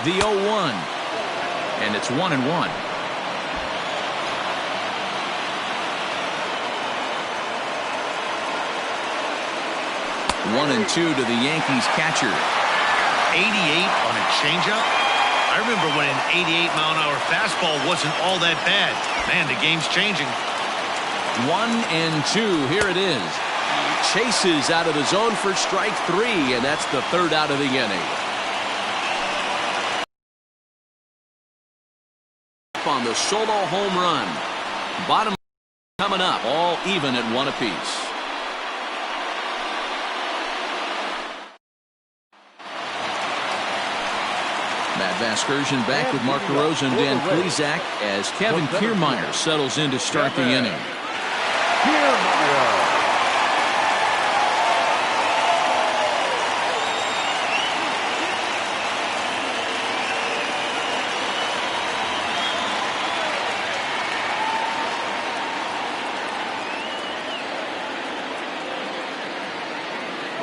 The 0-1. And it's 1-1. 1-2 to the Yankees catcher. 88 on a changeup? I remember when an 88-mile-an-hour fastball wasn't all that bad. Man, the game's changing. 1-2. Here it is. Chases out of the zone for strike 3, and that's the third out of the inning. On the solo home run. Bottom coming up, all even at 1 apiece. Matt Vasgersian back with Mark DeRosa and Dan Plesac as Kevin Kiermaier settles in to start the inning.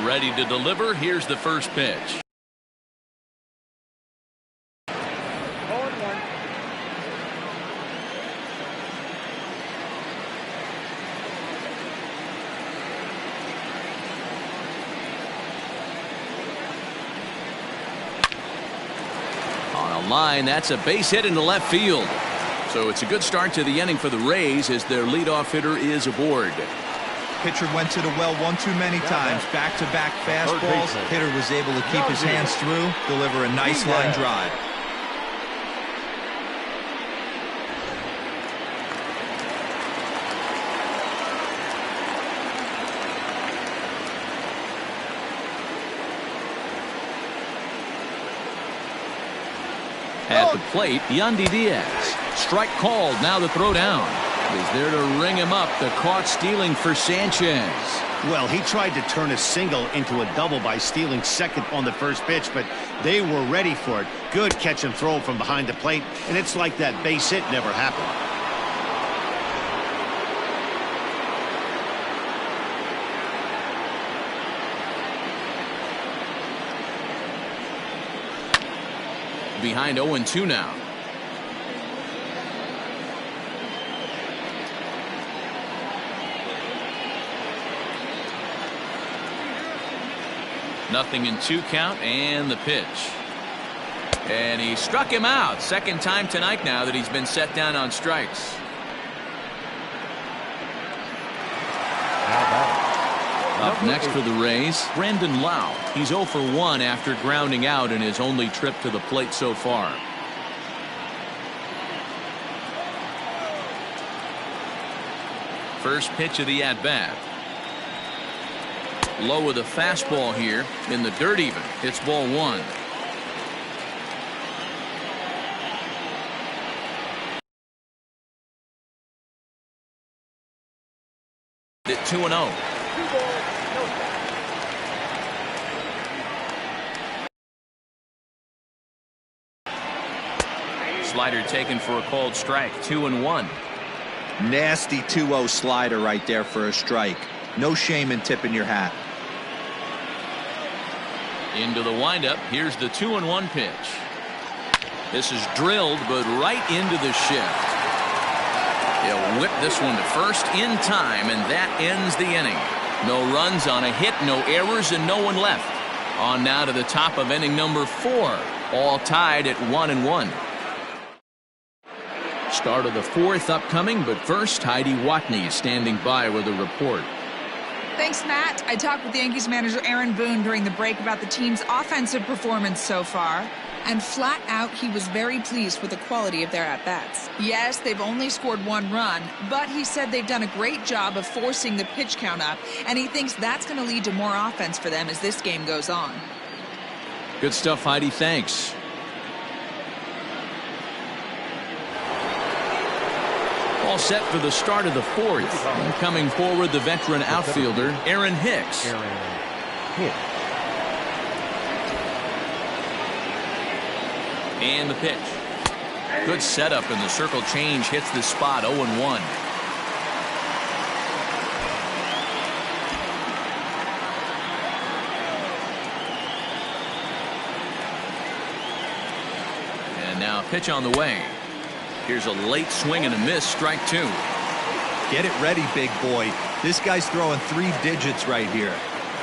Ready to deliver. Here's the first pitch. Line, that's a base hit into left field. So it's a good start to the inning for the Rays as their leadoff hitter is aboard. Pitcher went to the well one too many times. Back-to-back fastballs. Hitter was able to keep his hands through, deliver a nice line drive. At the plate, Yandy Diaz. Strike called. Now the throw down. Is there to ring him up. The caught stealing for Sanchez. Well, he tried to turn a single into a double by stealing second on the first pitch, but they were ready for it. Good catch and throw from behind the plate, and it's like that base hit never happened. Behind 0-2 now. Nothing in 2 count, and the pitch. And he struck him out. Second time tonight now that he's been set down on strikes. Up next for the Rays, Brandon Lau. He's 0 for 1 after grounding out in his only trip to the plate so far. First pitch of the at-bat. Low with a fastball here in the dirt even. It's ball 1. At 2-0. Slider taken for a called strike. 2-1. Nasty 2-0 slider right there for a strike. No shame in tipping your hat. Into the windup. Here's the 2-1 pitch. This is drilled, but right into the shift. He'll whip this one to first in time, and that ends the inning. No runs on a hit, no errors, and no one left. On now to the top of inning number 4. All tied at 1-1. Start of the 4th upcoming, but first, Heidi Watney is standing by with a report. Thanks, Matt. I talked with Yankees manager Aaron Boone during the break about the team's offensive performance so far. And flat out, he was very pleased with the quality of their at-bats. Yes, they've only scored 1 run, but he said they've done a great job of forcing the pitch count up, and he thinks that's going to lead to more offense for them as this game goes on. Good stuff, Heidi. Thanks. All set for the start of the 4th. And coming forward, the veteran outfielder, Aaron Hicks. And the pitch. Good setup, and the circle change hits the spot. 0-1. Pitch on the way. Here's a late swing and a miss. Strike two. Get it ready, big boy. This guy's throwing 3 digits right here.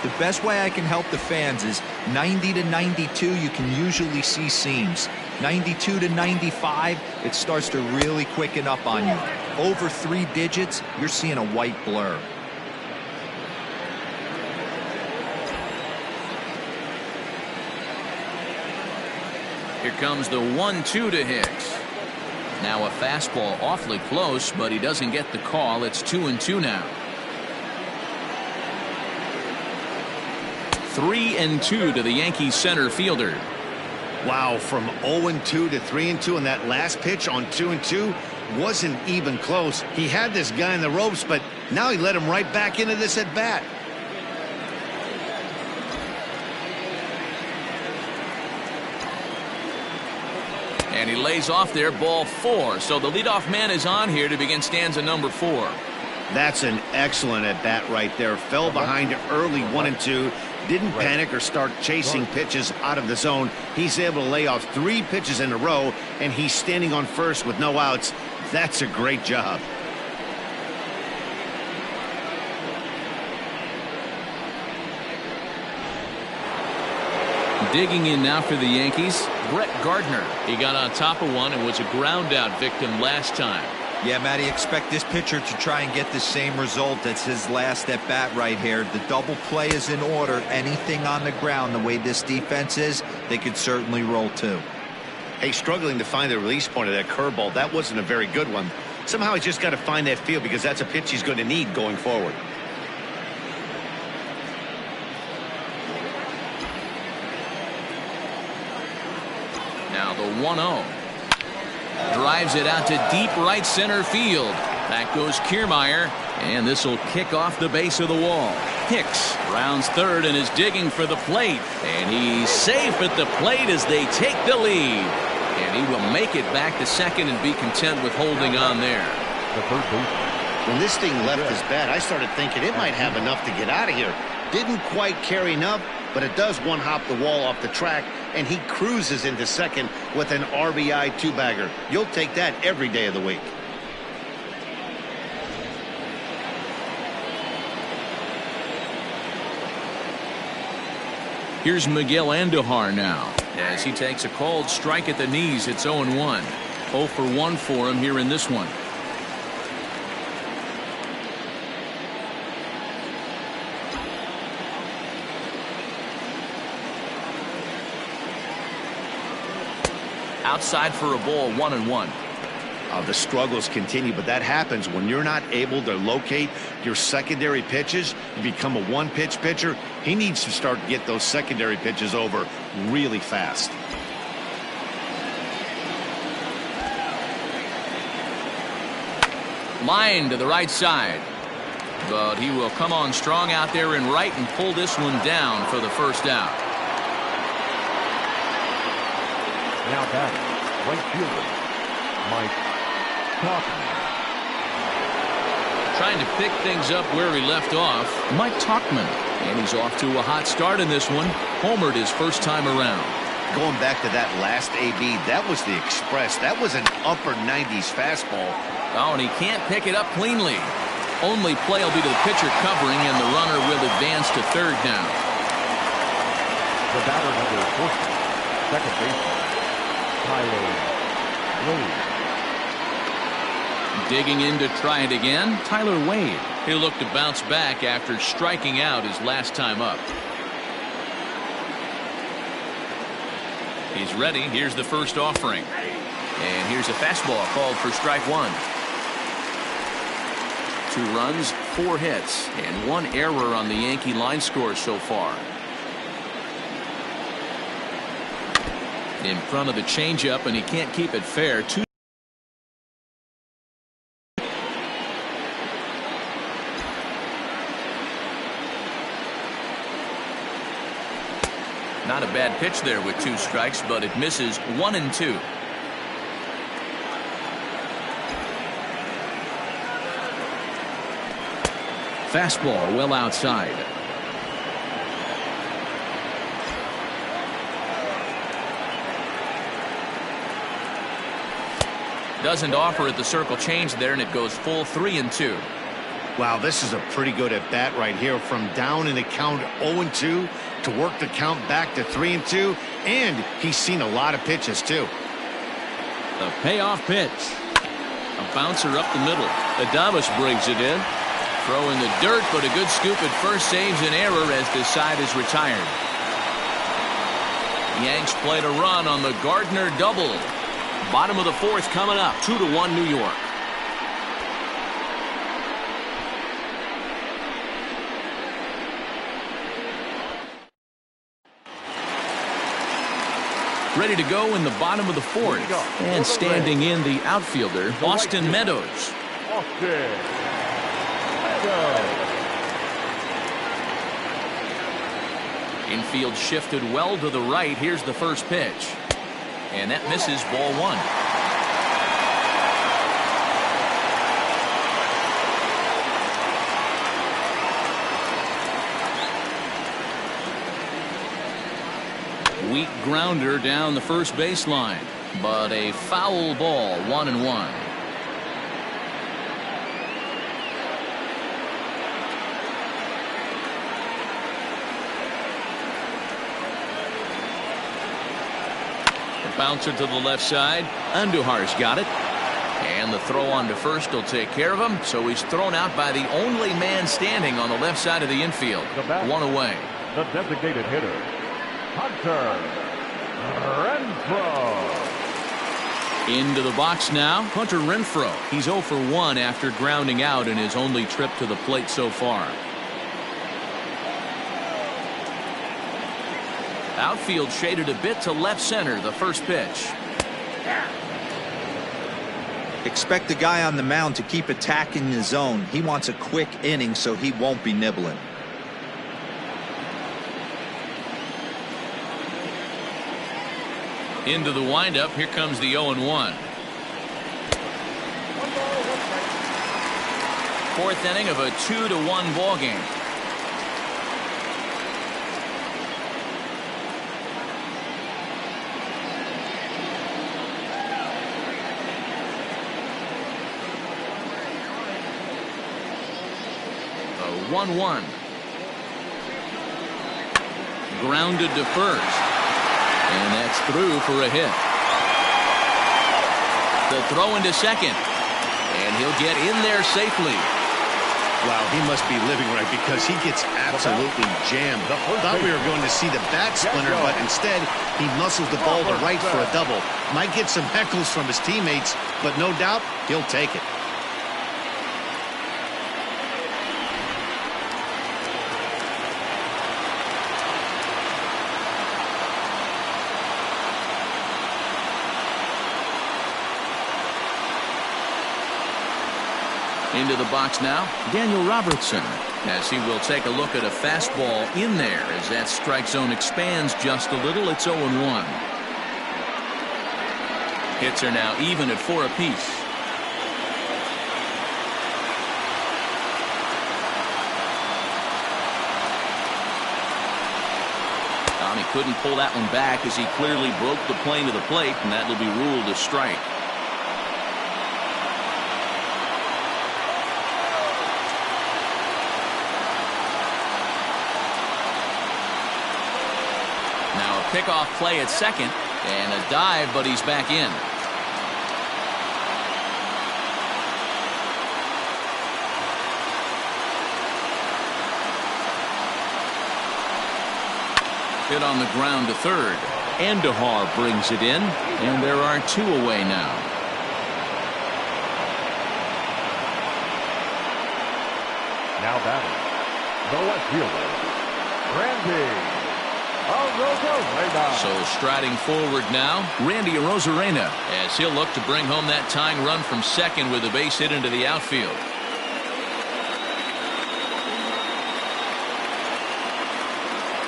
The best way I can help the fans is 90 to 92, you can usually see seams. 92 to 95, it starts to really quicken up on you. Over 3 digits, you're seeing a white blur. Here comes the 1-2 to Hicks. Now a fastball awfully close, but he doesn't get the call. It's 2-2 now. 3-2 to the Yankees center fielder. Wow, from 0-2 to 3-2, and that last pitch on 2-2 wasn't even close. He had this guy in the ropes, but now he let him right back into this at bat. And he lays off there, ball 4. So the leadoff man is on here to begin stanza number 4. That's an excellent at bat right there. Fell behind early 1-2. Didn't panic or start chasing pitches out of the zone. He's able to lay off 3 pitches in a row, and he's standing on first with no outs. That's a great job. Digging in now for the Yankees, Brett Gardner. He got on top of one and was a ground out victim last time. Yeah, Matty, expect this pitcher to try and get the same result as his last at bat right here. The double play is in order. Anything on the ground, the way this defense is, they could certainly roll too. Hey, struggling to find the release point of that curveball. That wasn't a very good one. Somehow he's just got to find that feel, because that's a pitch he's going to need going forward. Now the 1-0. Drives it out to deep right center field. Back goes Kiermaier, and this will kick off the base of the wall. Hicks rounds third and is digging for the plate, and he's safe at the plate as they take the lead. And he will make it back to second and be content with holding on there. When this thing left his bat, I started thinking it might have enough to get out of here. Didn't quite carry enough, but it does one-hop the wall off the track, and he cruises into second with an RBI 2-bagger. You'll take that every day of the week. Here's Miguel Andujar now as he takes a called strike at the knees. It's 0-1. 0 for 1 for him here in this one. Outside for a ball, 1-1. The struggles continue, but that happens when you're not able to locate your secondary pitches. You become a one-pitch pitcher. He needs to start to get those secondary pitches over really fast. Line to the right side, but he will come on strong out there in right and pull this one down for the first out. Now batting, right fielder, Mike Tauchman. Trying to pick things up where he left off, Mike Tauchman. And he's off to a hot start in this one. Homered his first time around. Going back to that last AB, that was the express. That was an upper 90s fastball. Oh, and he can't pick it up cleanly. Only play will be to the pitcher covering, and the runner will advance to third now. The batter number 40, second baseman, Tyler Wade. Digging in to try it again, Tyler Wade. He'll look to bounce back after striking out his last time up. He's ready. Here's the first offering. And here's a fastball called for strike one. 2 runs, 4 hits, and 1 error on the Yankee line score so far. In front of the changeup, and he can't keep it fair. Not a bad pitch there with 2 strikes, but it misses 1-2. Fastball well outside. Doesn't offer it the circle change there, and it goes full 3-2. Wow, this is a pretty good at bat right here. From down in the count 0-2 to work the count back to 3-2, and he's seen a lot of pitches too. The payoff pitch. A bouncer up the middle. Adames brings it in. Throw in the dirt, but a good scoop at first saves an error as this side is retired. Yanks played a run on the Gardner double. Bottom of the fourth coming up. 2-1 New York. Ready to go in the bottom of the fourth. And standing in the outfielder, Austin Meadows. Infield shifted well to the right. Here's the first pitch. And that misses, ball one. Weak grounder down the first baseline, but a foul ball, 1-1. The bouncer to the left side. Andujar's got it. And the throw on to first will take care of him. So he's thrown out by the only man standing on the left side of the infield. One away. The designated hitter, Hunter Renfroe. Into the box now, Hunter Renfroe. He's 0 for 1 after grounding out in his only trip to the plate so far. Outfield shaded a bit to left center, the first pitch. Expect the guy on the mound to keep attacking the zone. He wants a quick inning, so he won't be nibbling. Into the windup. Here comes the 0-1. Fourth inning of a 2-1 ball game. A 1-1. Grounded to first. And that's through for a hit. The throw into second. And he'll get in there safely. Wow, he must be living right because he gets absolutely jammed. Thought we were going to see the bat splinter, but instead he muscles the ball to right for a double. Might get some heckles from his teammates, but no doubt he'll take it. Into the box now, Daniel Robertson, as he will take a look at a fastball in there as that strike zone expands just a little. It's 0-1. Hits are now even at 4 apiece. He couldn't pull that one back as he clearly broke the plane to the plate, and that will be ruled a strike. Pickoff play at second, and a dive, but he's back in. Hit on the ground to third. Andujar brings it in, and there are 2 away now. Now batting, the left fielder, Randy Arozarena. So striding forward now, Randy Arozarena, as he'll look to bring home that tying run from second with a base hit into the outfield.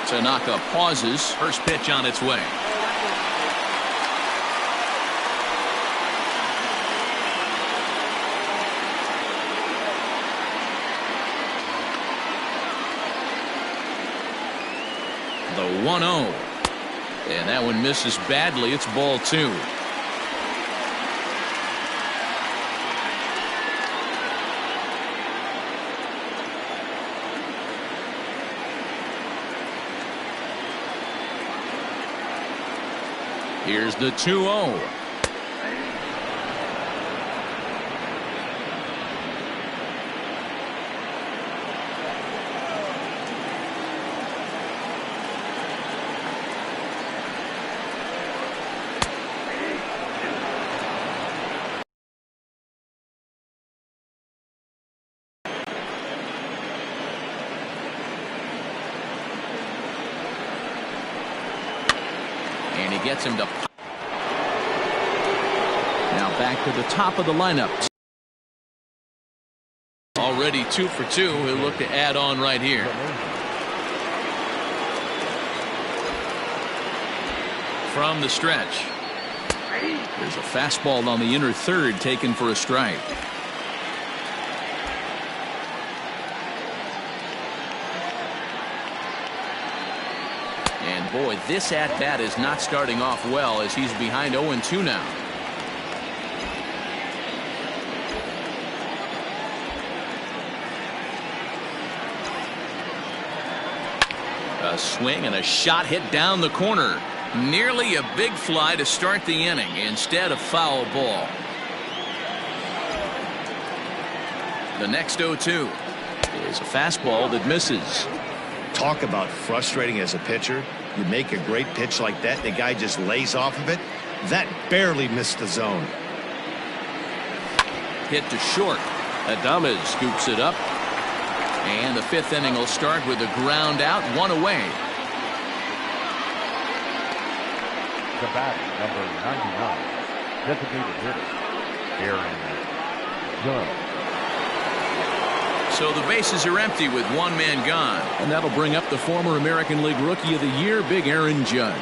Tanaka pauses. First pitch on its way. The 1-0. And that one misses badly. It's ball 2. Here's the 2-0. And he gets him to. Now back to the top of the lineup. Already 2 for 2. He'll look to add on right here. From the stretch. There's a fastball on the inner third taken for a strike. And boy, this at-bat is not starting off well as he's behind 0-2 now. A swing and a shot hit down the corner. Nearly a big fly to start the inning. Instead, a foul ball. The next 0-2 is a fastball that misses. Talk about frustrating as a pitcher. You make a great pitch like that, the guy just lays off of it. That barely missed the zone. Hit to short. Adames scoops it up. And the 5th inning will start with a ground out, 1 away. The bat, number 99, designated hitter, Aaron Judge. So the bases are empty with 1 man gone. And that'll bring up the former American League Rookie of the Year, Big Aaron Judge.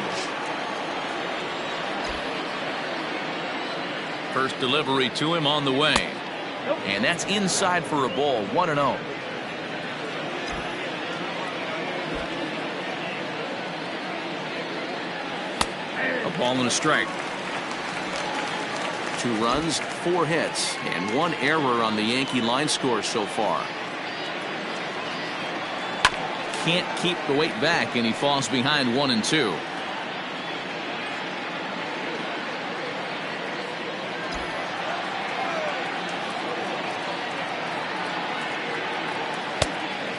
First delivery to him on the way. And that's inside for a ball, 1-0. A ball and a strike. 2 runs, 4 hits, and 1 error on the Yankee line score so far. Can't keep the weight back, and he falls behind 1-2.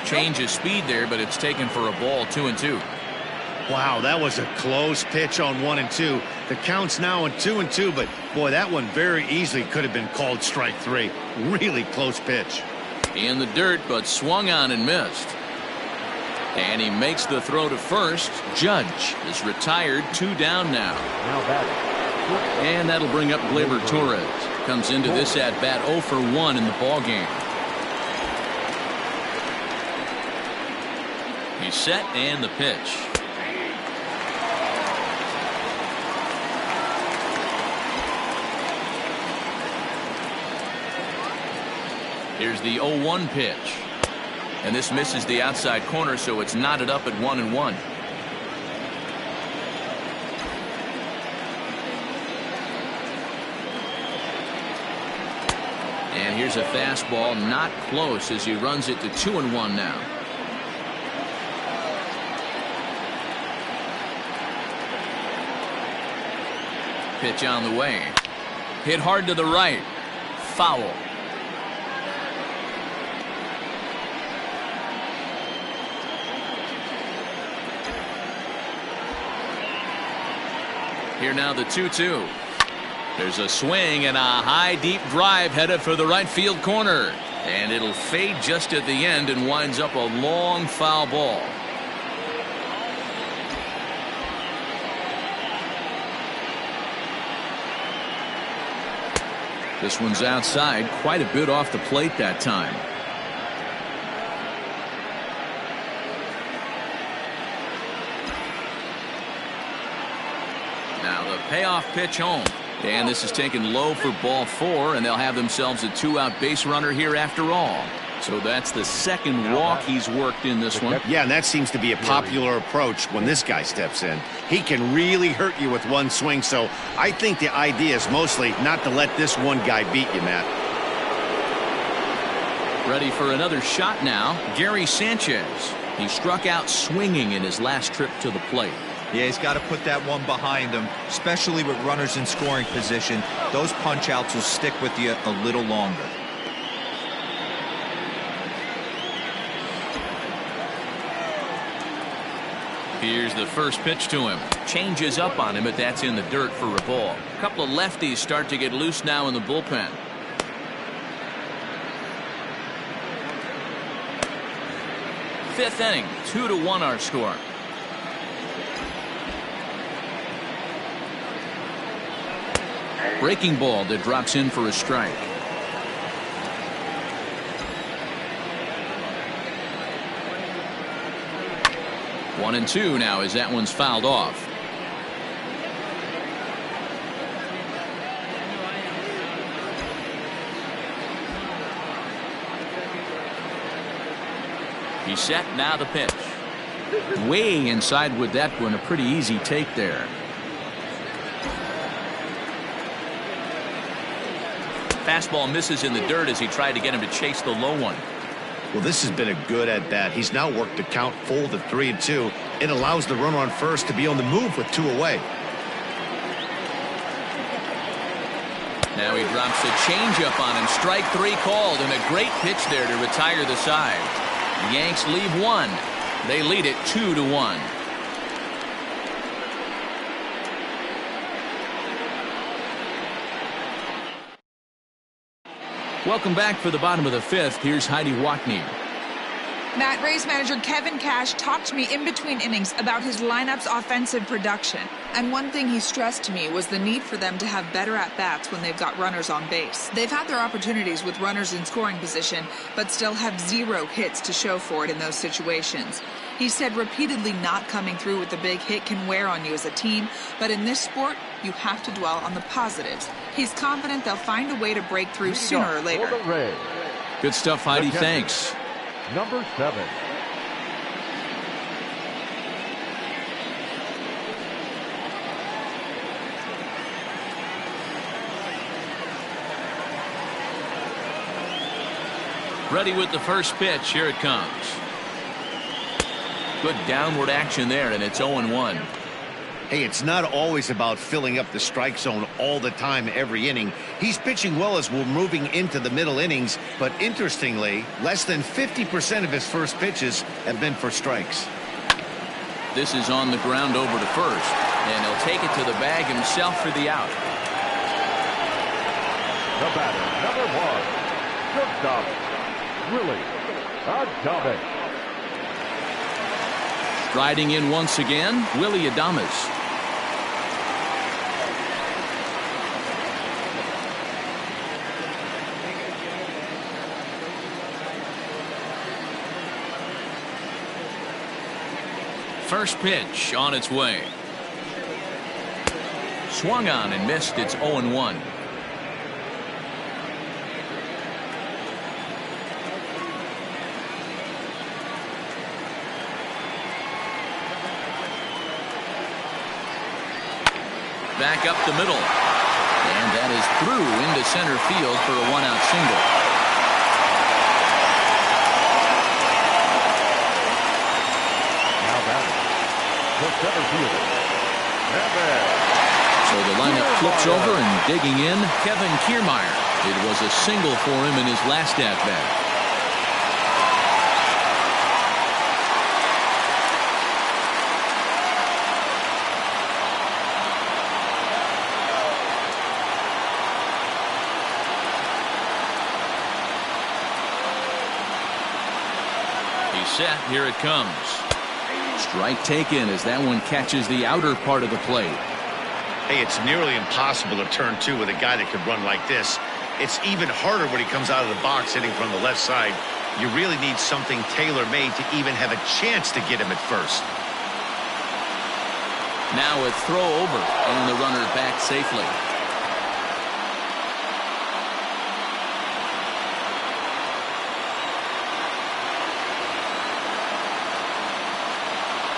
Change of speed there, but it's taken for a ball, 2-2. Wow, that was a close pitch on 1-2. The count's now at 2-2, but boy, that one very easily could have been called strike 3. Really close pitch. In the dirt, but swung on and missed. And he makes the throw to first. Judge is retired, 2 down now. Now batting. And that'll bring up Gleyber Torres. Comes into this at bat 0 for 1 in the ball game. He's set and the pitch. Here's the 0-1 pitch. And this misses the outside corner, so it's knotted up at 1-1. And here's a fastball, not close, as he runs it to 2-1 now. Pitch on the way. Hit hard to the right. Foul. Here now the 2-2. There's a swing and a high deep drive headed for the right field corner. And it'll fade just at the end and winds up a long foul ball. This one's outside, quite a bit off the plate that time. Now the payoff pitch home. And this is taken low for ball 4, and they'll have themselves a 2-out base runner here after all. So that's the second walk he's worked in this one. Yeah, and that seems to be a popular approach when this guy steps in. He can really hurt you with one swing, so I think the idea is mostly not to let this one guy beat you, Matt. Ready for another shot now, Gary Sanchez. He struck out swinging in his last trip to the plate. Yeah, he's got to put that one behind him, especially with runners in scoring position. Those punch-outs will stick with you a little longer. Here's the first pitch to him. Changes up on him, but that's in the dirt for a ball. A couple of lefties start to get loose now in the bullpen. Fifth inning, 2-1 our score. Breaking ball that drops in for a strike. One and two now as that one's fouled off. He's set, now the pitch. Way inside with that one, a pretty easy take there. Fastball misses in the dirt as he tried to get him to chase the low one. Well, this has been a good at-bat. He's now worked the count full to 3-2. It allows the runner on first to be on the move with 2 away. Now he drops a changeup on him. Strike 3 called, and a great pitch there to retire the side. The Yanks leave 1. They lead it 2-1. Welcome back for the bottom of the 5th. Here's Heidi Watney. Matt, Rays manager Kevin Cash talked to me in between innings about his lineup's offensive production. And one thing he stressed to me was the need for them to have better at-bats when they've got runners on base. They've had their opportunities with runners in scoring position, but still have 0 hits to show for it in those situations. He said repeatedly not coming through with the big hit can wear on you as a team, but in this sport, you have to dwell on the positives. He's confident they'll find a way to break through sooner or later. Good stuff, Heidi. Thanks. Number 7. Ready with the first pitch. Here it comes. Good downward action there, and it's 0-1. Hey, it's not always about filling up the strike zone all the time every inning. He's pitching well as we're moving into the middle innings, but interestingly, less than 50% of his first pitches have been for strikes. This is on the ground over to first, and he'll take it to the bag himself for the out. The batter, number 1, shortstop, Willie Adames. Striding in once again, Willie Adames. First pitch on its way. Swung on and missed. It's 0-1. Back up the middle. And that is through into center field for a 1-out single. Now batting, the center fielder. So the lineup flips over, and digging in, Kevin Kiermaier. It was a single for him in his last at-bat. Set. Here it comes. Strike taken as that one catches the outer part of the plate. Hey, it's nearly impossible to turn 2 with a guy that could run like this. It's even harder when he comes out of the box hitting from the left side. You really need something tailor-made to even have a chance to get him at first. Now a throw over, and the runner back safely.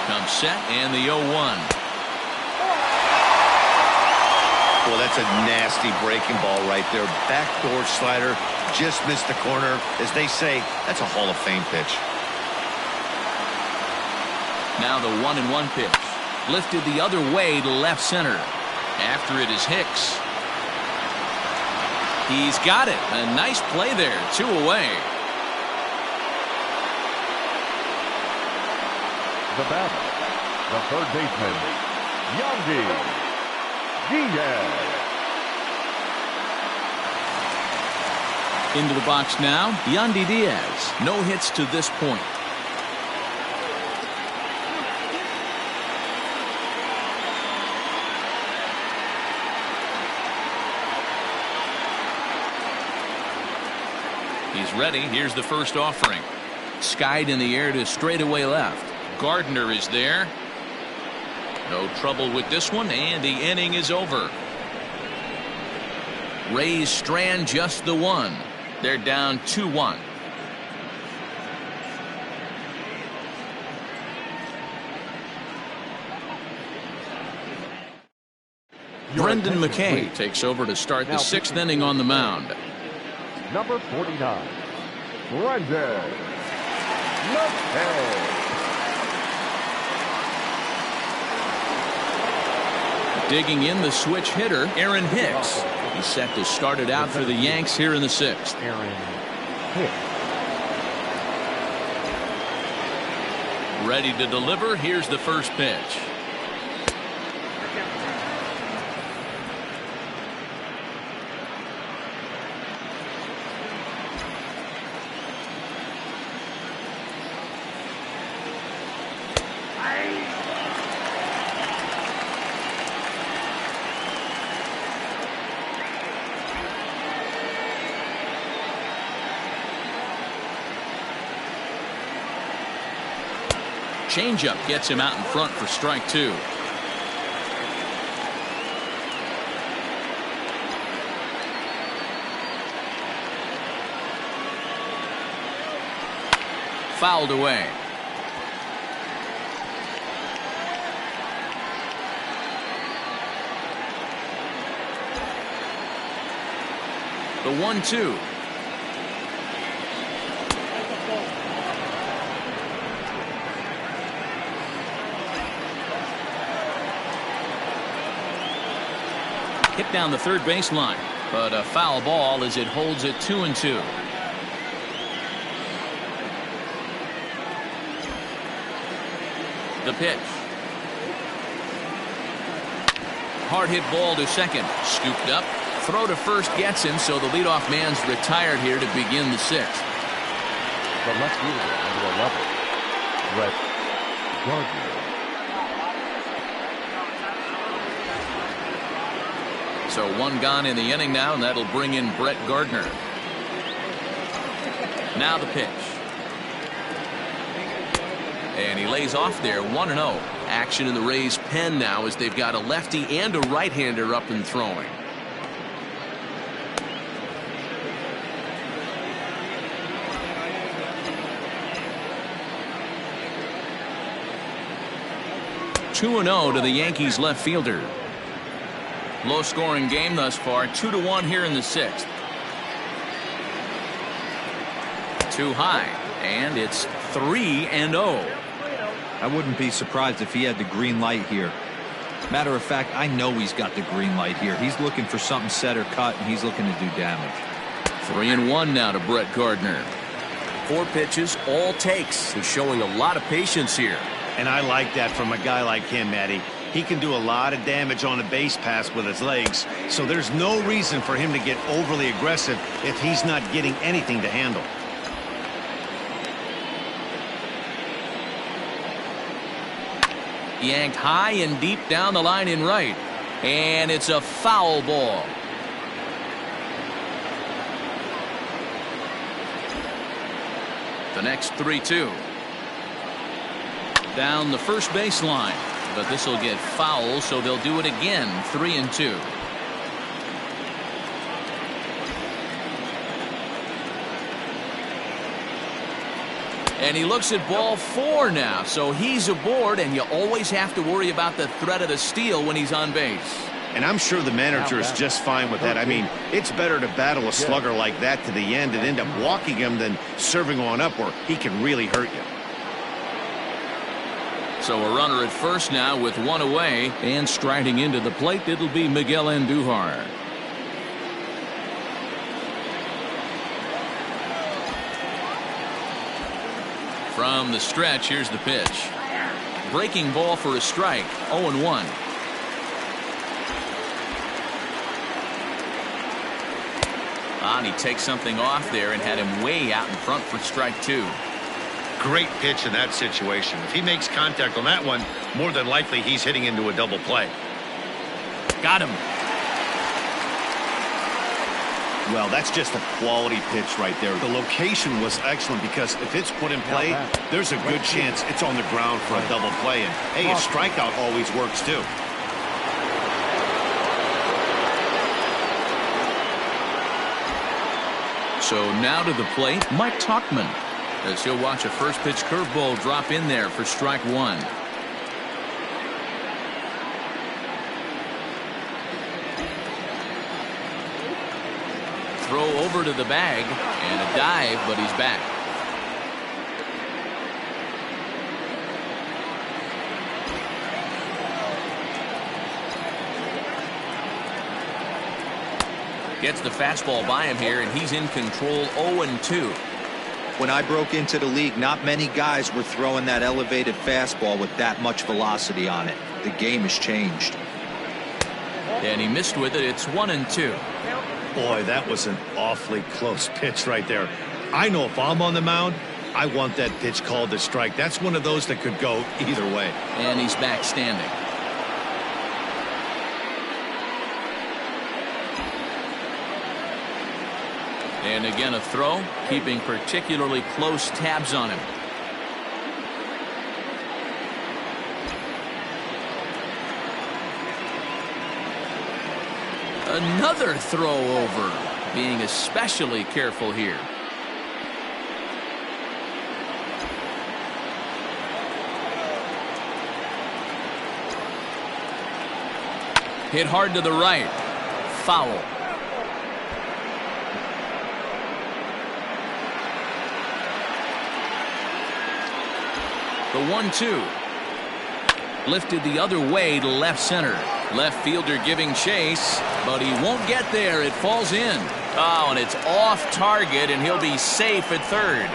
Comes set, and the 0-1. Well, that's a nasty breaking ball right there. Backdoor slider, just missed the corner. As they say, that's a Hall of Fame pitch. Now the 1-1 pitch. Lifted the other way to left center. After it is Hicks. He's got it. A nice play there. 2 away. The batter, the third baseman, Yankees, Diaz. Into the box now, Yandy Diaz. No hits to this point. He's ready. Here's the first offering. Skied in the air to straightaway left. Gardner is there. No trouble with this one, and the inning is over. Rays strand just the one. They're down 2-1. Brendan McKay takes over to start the 6th inning on the mound. Number 49, Brendan McKay. Digging in the switch hitter, Aaron Hicks. He's set to start it out for the Yanks here in the 6th. Aaron Hicks. Ready to deliver. Here's the first pitch. Changeup gets him out in front for strike 2. Fouled away. The 1-2. Hit down the third baseline, but a foul ball as it holds it 2-2. The pitch. Hard hit ball to second. Scooped up. Throw to first gets him, so the leadoff man's retired here to begin the 6th. The left fielder under 11, Brett Gardner. So 1 gone in the inning now, and that'll bring in Brett Gardner. Now the pitch. And he lays off there, 1-0. Action in the Rays' pen now as they've got a lefty and a right-hander up and throwing. Two 2-0 to the Yankees left fielder. Low scoring game thus far, 2-1 here in the 6th. Too high, and it's 3-0. I wouldn't be surprised if he had the green light here. Matter of fact, I know he's got the green light here. He's looking for something set or cut, and he's looking to do damage. 3-1 now to Brett Gardner. 4 pitches, all takes. He's showing a lot of patience here. And I like that from a guy like him, Matty. He can do a lot of damage on a base pass with his legs, so there's no reason for him to get overly aggressive if he's not getting anything to handle. Yanked high and deep down the line in right, and it's a foul ball. The next 3-2. Down the first baseline, but this will get foul, so they'll do it again. 3-2. And he looks at ball 4 now, so he's aboard, and you always have to worry about the threat of the steal when he's on base. And I'm sure the manager is just fine with that. I mean, it's better to battle a slugger like that to the end and end up walking him than serving on up where he can really hurt you. So a runner at first now with one away, and striding into the plate, it'll be Miguel Andujar. From the stretch, here's the pitch. Breaking ball for a strike. 0-1. And he takes something off there and had him way out in front for strike 2. Great pitch in that situation. If he makes contact on that one, more than likely he's hitting into a double play. Got him. Well, that's just a quality pitch right there. The location was excellent because if it's put in play, there's a good chance it's on the ground for a double play. And, hey, a strikeout always works, too. So now to the plate, Mike Tauchman, as he'll watch a first pitch curveball drop in there for strike 1. Throw over to the bag and a dive, but he's back. Gets the fastball by him here, and he's in control. 0-2. When I broke into the league, not many guys were throwing that elevated fastball with that much velocity on it. The game has changed. And he missed with it. It's 1-2. Boy, that was an awfully close pitch right there. I know if I'm on the mound, I want that pitch called a strike. That's one of those that could go either way. And he's back standing. And again a throw, keeping particularly close tabs on him. Another throw over, being especially careful here. Hit hard to the right. Foul. The 1-2. Lifted the other way to left center. Left fielder giving chase, but he won't get there. It falls in. Oh, and it's off target, and he'll be safe at third.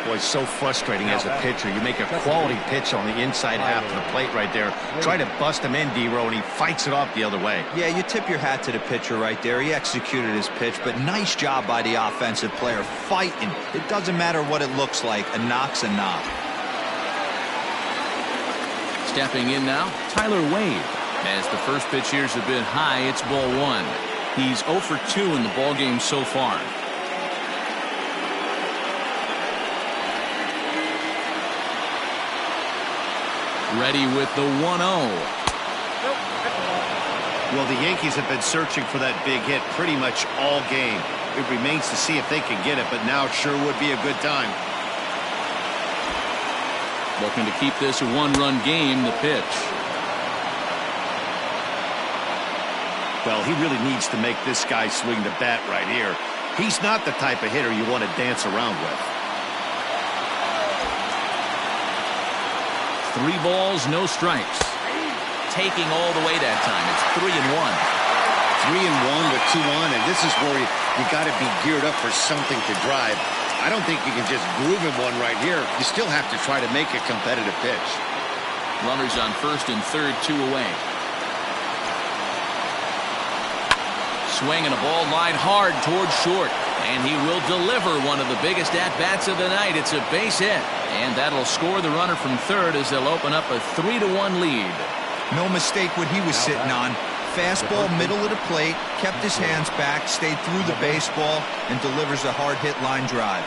Boy, it's so frustrating as a pitcher. You make a quality pitch on the inside half of the plate right there. Try to bust him in, D-Row, and he fights it off the other way. Yeah, you tip your hat to the pitcher right there. He executed his pitch, but nice job by the offensive player fighting. It doesn't matter what it looks like. A knock's a knock. Stepping in now, Tyler Wade. As the first pitch here's a bit high, it's ball 1. He's 0 for 2 in the ballgame so far. Ready with the 1-0. Well, the Yankees have been searching for that big hit pretty much all game. It remains to see if they can get it, but now it sure would be a good time. Looking to keep this a one-run game. The pitch. Well, he really needs to make this guy swing the bat right here. He's not the type of hitter you want to dance around with. 3 balls, no strikes. Taking all the way that time. It's 3-1. 3-1 with 2 on, and this is where you got to be geared up for something to drive. I don't think you can just groove him one right here. You still have to try to make a competitive pitch. Runners on first and third, 2 away. Swinging a ball line hard towards short, and he will deliver one of the biggest at-bats of the night. It's a base hit, and that'll score the runner from third as they'll open up a 3-1 lead. No mistake what he was sitting on. Fastball middle of the plate, kept his hands back, stayed through the baseball, and delivers a hard hit line drive.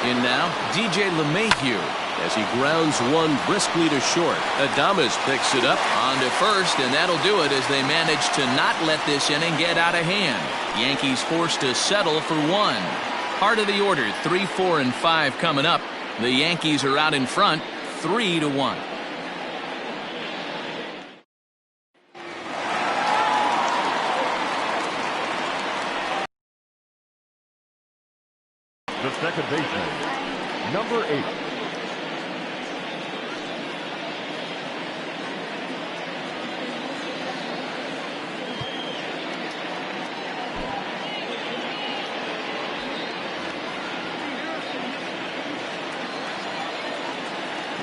In now, DJ LeMahieu as he grounds one briskly to short. Adames picks it up onto first, and that'll do it as they manage to not let this inning get out of hand. Yankees forced to settle for 1. Part of the order, 3, 4, and 5 coming up. The Yankees are out in front, 3-1. second baseman, number 8.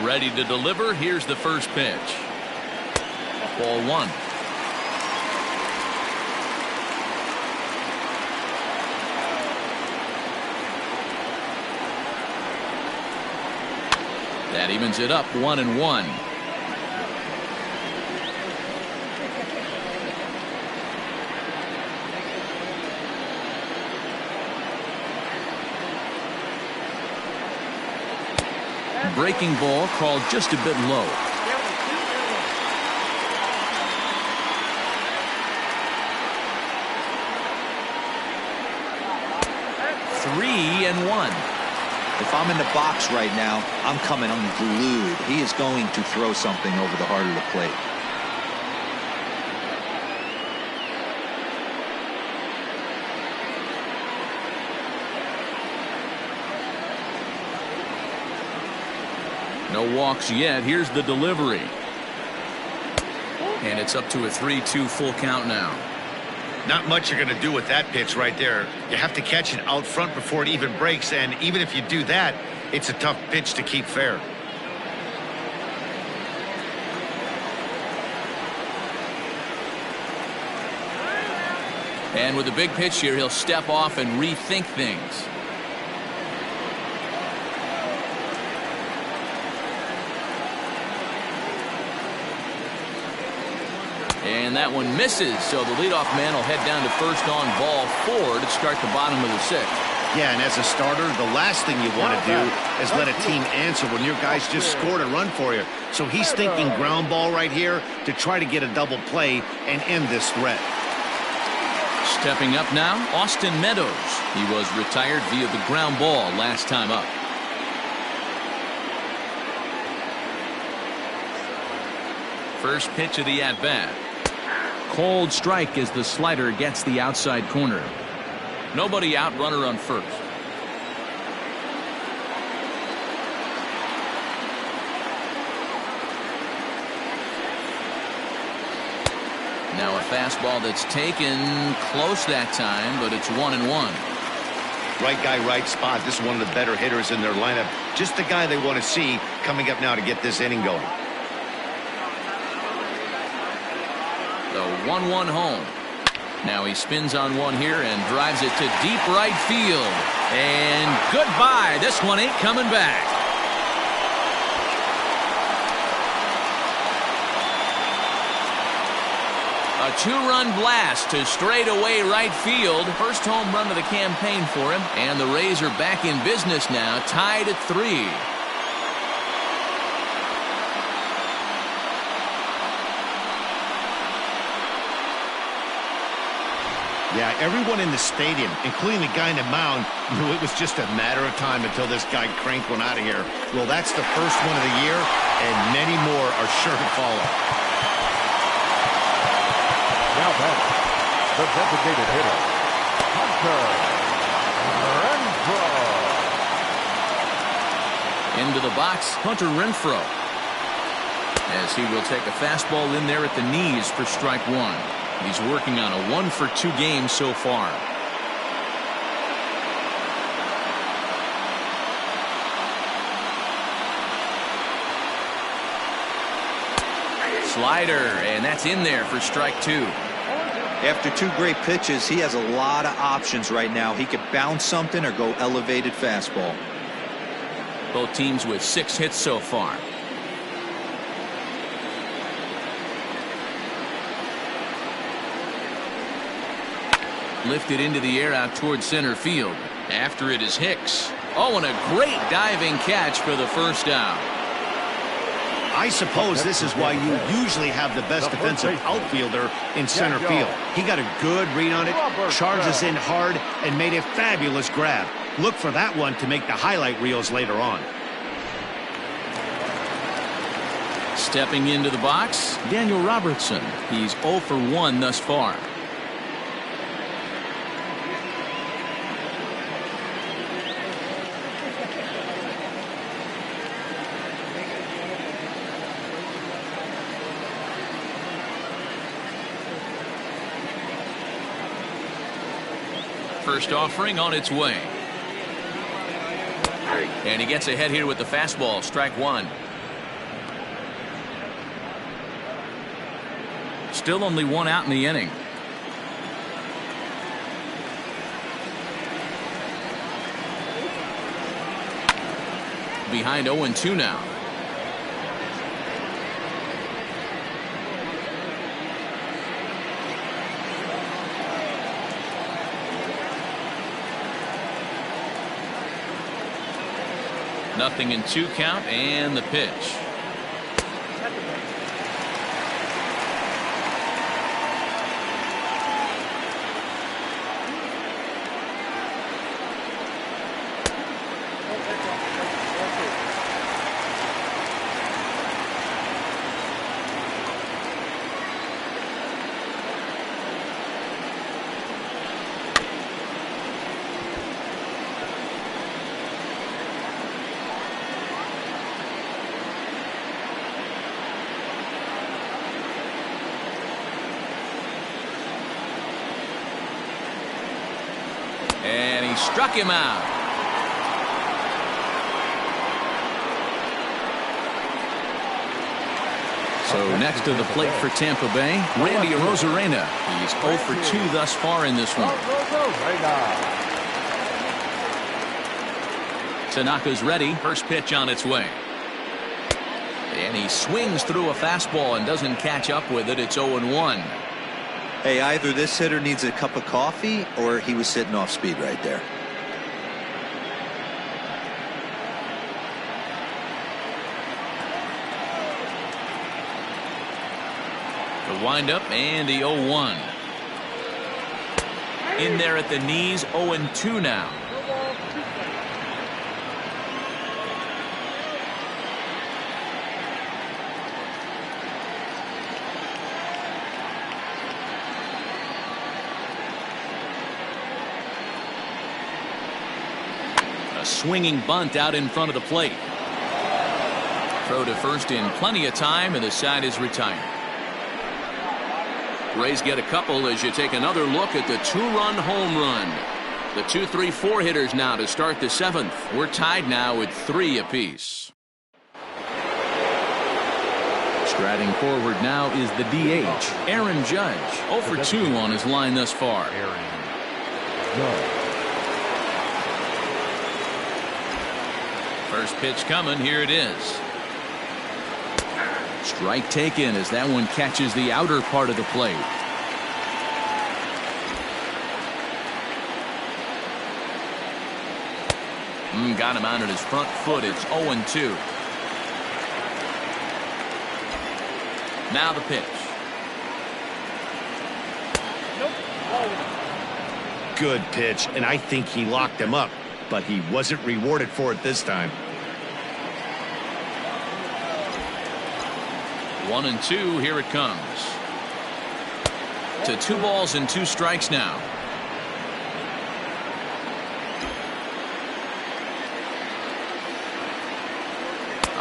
Ready to deliver. Here's the first pitch. Ball 1. That evens it up 1-1. Breaking ball called just a bit low. 3-1. If I'm in the box right now, I'm coming unglued. He is going to throw something over the heart of the plate. No walks yet. Here's the delivery. And it's up to a 3-2 full count now. Not much you're going to do with that pitch right there. You have to catch it out front before it even breaks, and even if you do that, it's a tough pitch to keep fair. And with a big pitch here, he'll step off and rethink things. And that one misses, so the leadoff man will head down to first on ball 4 to start the bottom of the 6th. Yeah, and as a starter, the last thing you want to do is let a team answer when your guys just scored a run for you. So he's thinking ground ball right here to try to get a double play and end this threat. Stepping up now, Austin Meadows. He was retired via the ground ball last time up. First pitch of the at-bat. Cold strike as the slider gets the outside corner. Nobody out, runner on first. Now a fastball that's taken close that time, but it's 1-1. Right guy, right spot. This is one of the better hitters in their lineup. Just the guy they want to see coming up now to get this inning going. The 1-1 home. Now he spins on one here and drives it to deep right field. And goodbye. This one ain't coming back. A 2-run blast to straightaway right field. First home run of the campaign for him. And the Rays are back in business now, tied at 3. Yeah, everyone in the stadium, including the guy in the mound, knew it was just a matter of time until this guy cranked one out of here. Well, that's the first one of the year, and many more are sure to follow. Now back, the designated hitter, Hunter Renfroe. Into the box, Hunter Renfroe. As he will take a fastball in there at the knees for strike 1. He's working on a 1-for-2 game so far. Slider, and that's in there for strike 2. After 2 great pitches, he has a lot of options right now. He could bounce something or go elevated fastball. Both teams with 6 hits so far. Lifted into the air out towards center field. After it is Hicks. Oh, and a great diving catch for the first down. I suppose this is why you usually have the best defensive outfielder in center field. He got a good read on it, charges in hard, and made a fabulous grab. Look for that one to make the highlight reels later on. Stepping into the box, Daniel Robertson. He's 0 for 1 thus far. first offering on its way. And he gets ahead here with the fastball. Strike one. Still only one out in the inning. Behind 0-2 now. Nothing in 2 count and the pitch. And he struck him out. So next to the plate for Tampa Bay, Randy Arozarena. He's 0 for 2 thus far in this one. Tanaka's ready. First pitch on its way. And he swings through a fastball and doesn't catch up with it. It's 0-1. Hey, either this hitter needs a cup of coffee or he was sitting off speed right there. The windup and the 0-1. In there at the knees, 0-2 now. A swinging bunt out in front of the plate. Throw to first in plenty of time, and the side is retired. Rays get a couple as you take another look at the 2-run home run. The 2-3-4 hitters now to start the 7th. We're tied now at 3 apiece. Striding forward now is the DH, Aaron Judge. 0 for 2 on his line thus far. Aaron Judge. First pitch coming. Here it is. Strike taken as that one catches the outer part of the plate. Got him out at his front foot. It's 0-2. Now the pitch. Good pitch, and I think he locked him up, but he wasn't rewarded for it this time. 1-2. Here it comes. To 2 balls and 2 strikes now.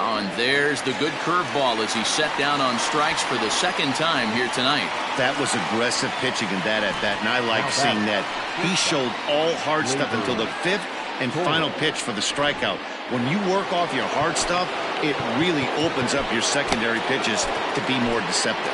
Oh, and there's the good curveball as he set down on strikes for the 2nd time here tonight. That was aggressive pitching in that at bat, and I like seeing that. He showed all hard stuff until the 5th and final pitch for the strikeout. When you work off your hard stuff, it really opens up your secondary pitches to be more deceptive.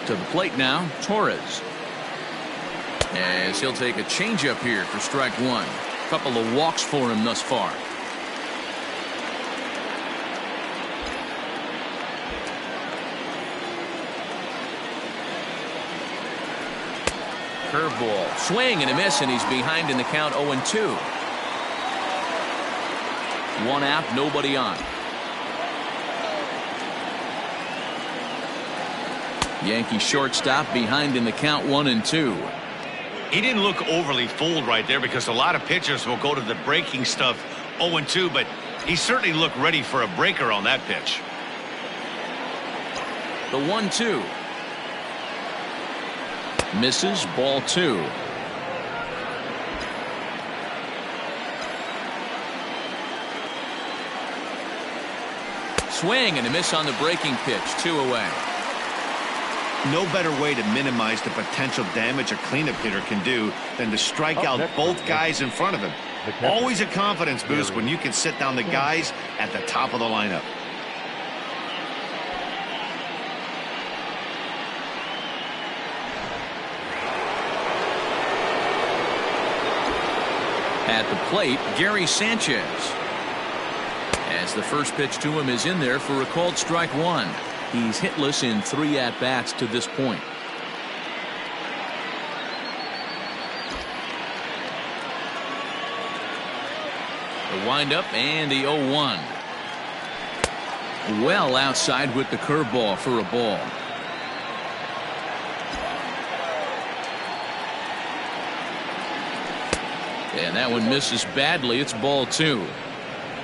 To the plate now, Torres. As he'll take a changeup here for strike 1. Couple of walks for him thus far. Curveball, swing and a miss, and he's behind in the count. 0-2. 1 out, nobody on. Yankee shortstop behind in the count. 1-2. He didn't look overly fooled right there because a lot of pitchers will go to the breaking stuff 0-2, but he certainly looked ready for a breaker on that pitch. The 1-2. Misses, ball 2. Swing and a miss on the breaking pitch. 2 away. No better way to minimize the potential damage a cleanup hitter can do than to strike out both guys in front of him. Always a confidence boost when you can sit down the guys at the top of the lineup. At the plate, Gary Sanchez. As the first pitch to him is in there for a called strike 1. He's hitless in 3 at-bats to this point. The windup and the 0-1. Well outside with the curveball for a ball. And that one misses badly. It's ball 2.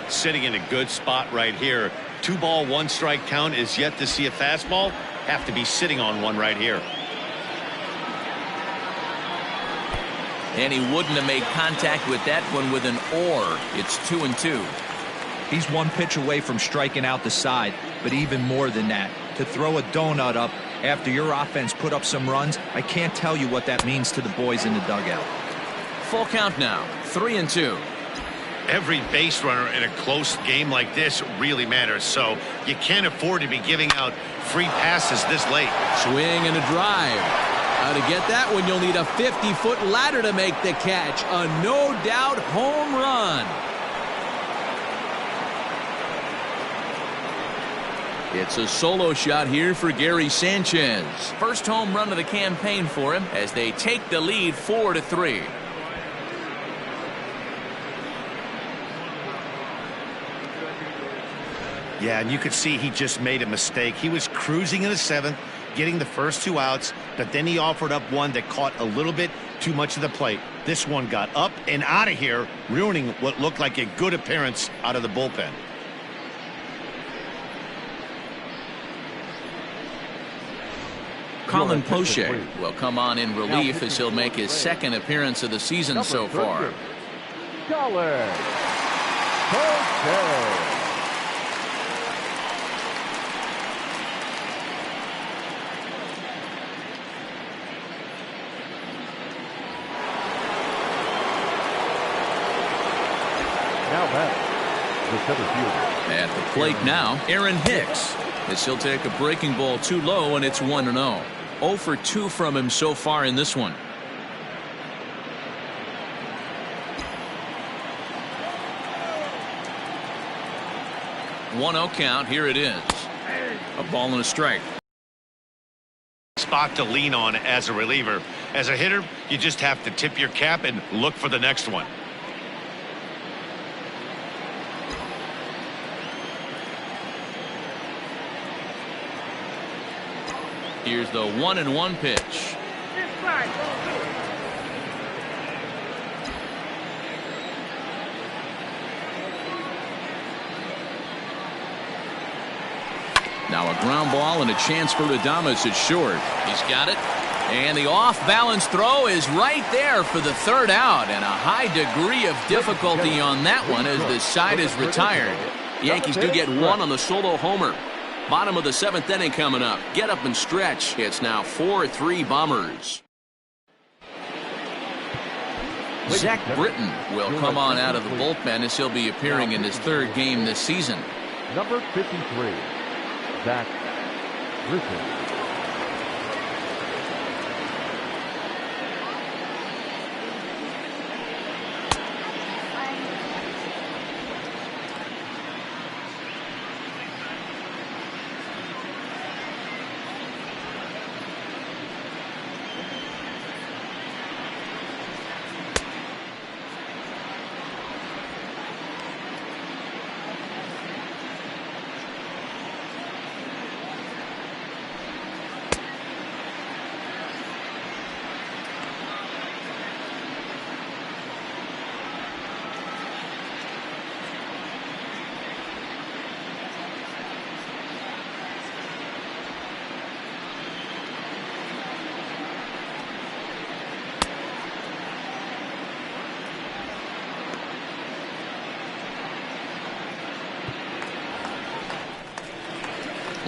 Sitting in a good spot right here. 2-ball, 1-strike count is yet to see a fastball. Have to be sitting on one right here. And he wouldn't have made contact with that one with an or. It's 2-2. He's one pitch away from striking out the side, but even more than that, to throw a donut up after your offense put up some runs, I can't tell you what that means to the boys in the dugout. Full count now, 3-2. Every base runner in a close game like this really matters, so you can't afford to be giving out free passes this late. Swing and a drive. How to get that one, you'll need a 50-foot ladder to make the catch. A no-doubt home run. It's a solo shot here for Gary Sanchez. First home run of the campaign for him as they take the lead 4-3. Yeah, and you could see he just made a mistake. He was cruising in the 7th, getting the first 2 outs, but then he offered up one that caught a little bit too much of the plate. This one got up and out of here, ruining what looked like a good appearance out of the bullpen. Colin Poche will come on in relief as he'll make his 2nd appearance of the season so far. Colin Poche. At the plate now, Aaron Hicks. As he'll take a breaking ball too low, and it's 1-0. 0 for 2 from him so far in this one. One 1-0 count. Here it is. A ball and a strike. Spot to lean on as a reliever. As a hitter, you just have to tip your cap and look for the next one. Here's the 1-1 pitch. Now a ground ball and a chance for Adames at short. He's got it. And the off-balance throw is right there for the 3rd out. And a high degree of difficulty on that one as the side is retired. The Yankees do get one on the solo homer. Bottom of the 7th inning coming up. Get up and stretch. It's now 4-3 Bombers. Zach Britton will come on out of the bullpen as he'll be appearing in his 3rd game this season. Number 53, Zach Britton.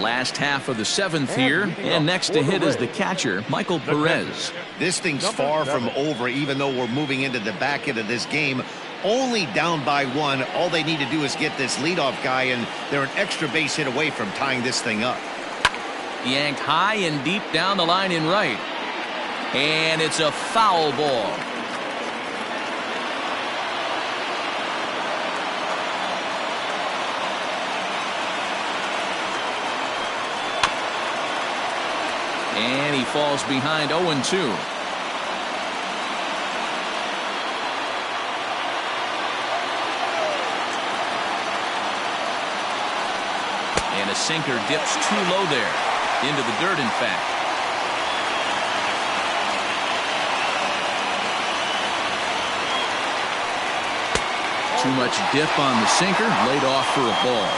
Last half of the seventh here, and next to hit is the catcher, Michael Perez. This thing's far from over, even though we're moving into the back end of this game. Only down by one. All they need to do is get this leadoff guy, and they're an extra base hit away from tying this thing up. Yanked high and deep down the line in right. And it's a foul ball. And he falls behind 0-2. And a sinker dips too low there. Into the dirt, in fact. Too much dip on the sinker. Laid off for a ball.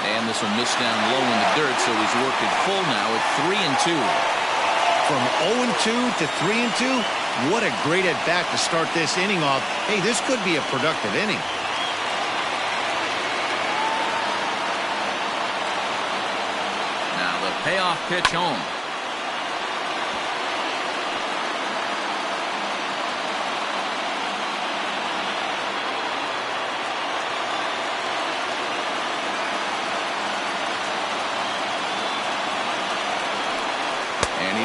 And this will miss down low in the dirt, so he's worked it full now at 3-2. From 0-2 to 3-2, what a great at-bat to start this inning off. Hey, this could be a productive inning. Now the payoff pitch home.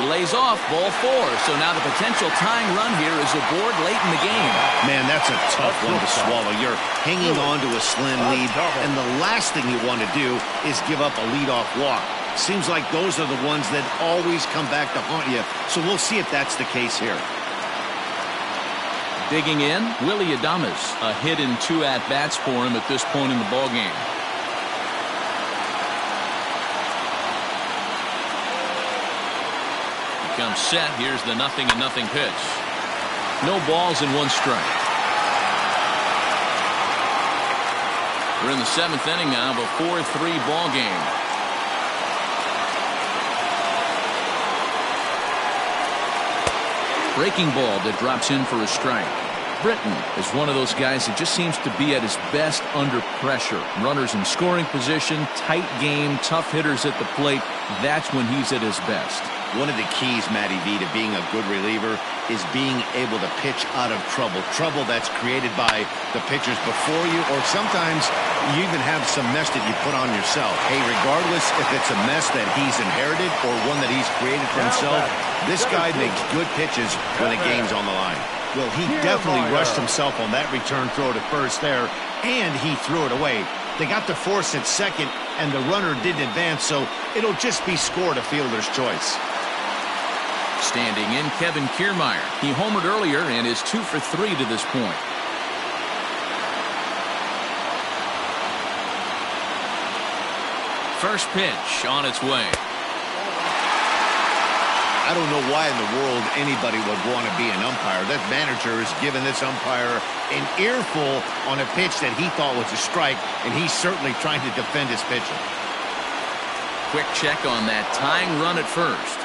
Lays off, ball 4. So now the potential tying run here is aboard late in the game. Man, that's a tough one to swallow. You're hanging on to a slim lead, and the last thing you want to do is give up a leadoff walk. Seems like those are the ones that always come back to haunt you. So we'll see if that's the case here. Digging in, Willie Adames. A hit in 2 at-bats for him at this point in the ballgame. Comes set. Here's the 0-0 pitch. No balls and 1 strike. We're in the 7th inning now of a 4-3 ball game. Breaking ball that drops in for a strike. Britton is one of those guys that just seems to be at his best under pressure. Runners in scoring position, tight game, tough hitters at the plate. That's when he's at his best. One of the keys, Matty V, to being a good reliever is being able to pitch out of trouble. Trouble that's created by the pitchers before you, or sometimes you even have some mess that you put on yourself. Hey, regardless if it's a mess that he's inherited or one that he's created for himself, this guy makes good pitches when the game's on the line. Well, he definitely rushed himself on that return throw to first there, and he threw it away. They got the force at second, and the runner didn't advance, so it'll just be scored a fielder's choice. Standing in, Kevin Kiermaier. He homered earlier and is 2 for 3 to this point. First pitch on its way. I don't know why in the world anybody would want to be an umpire. That manager is giving this umpire an earful on a pitch that he thought was a strike, and he's certainly trying to defend his pitcher. Quick check on that tying run at first.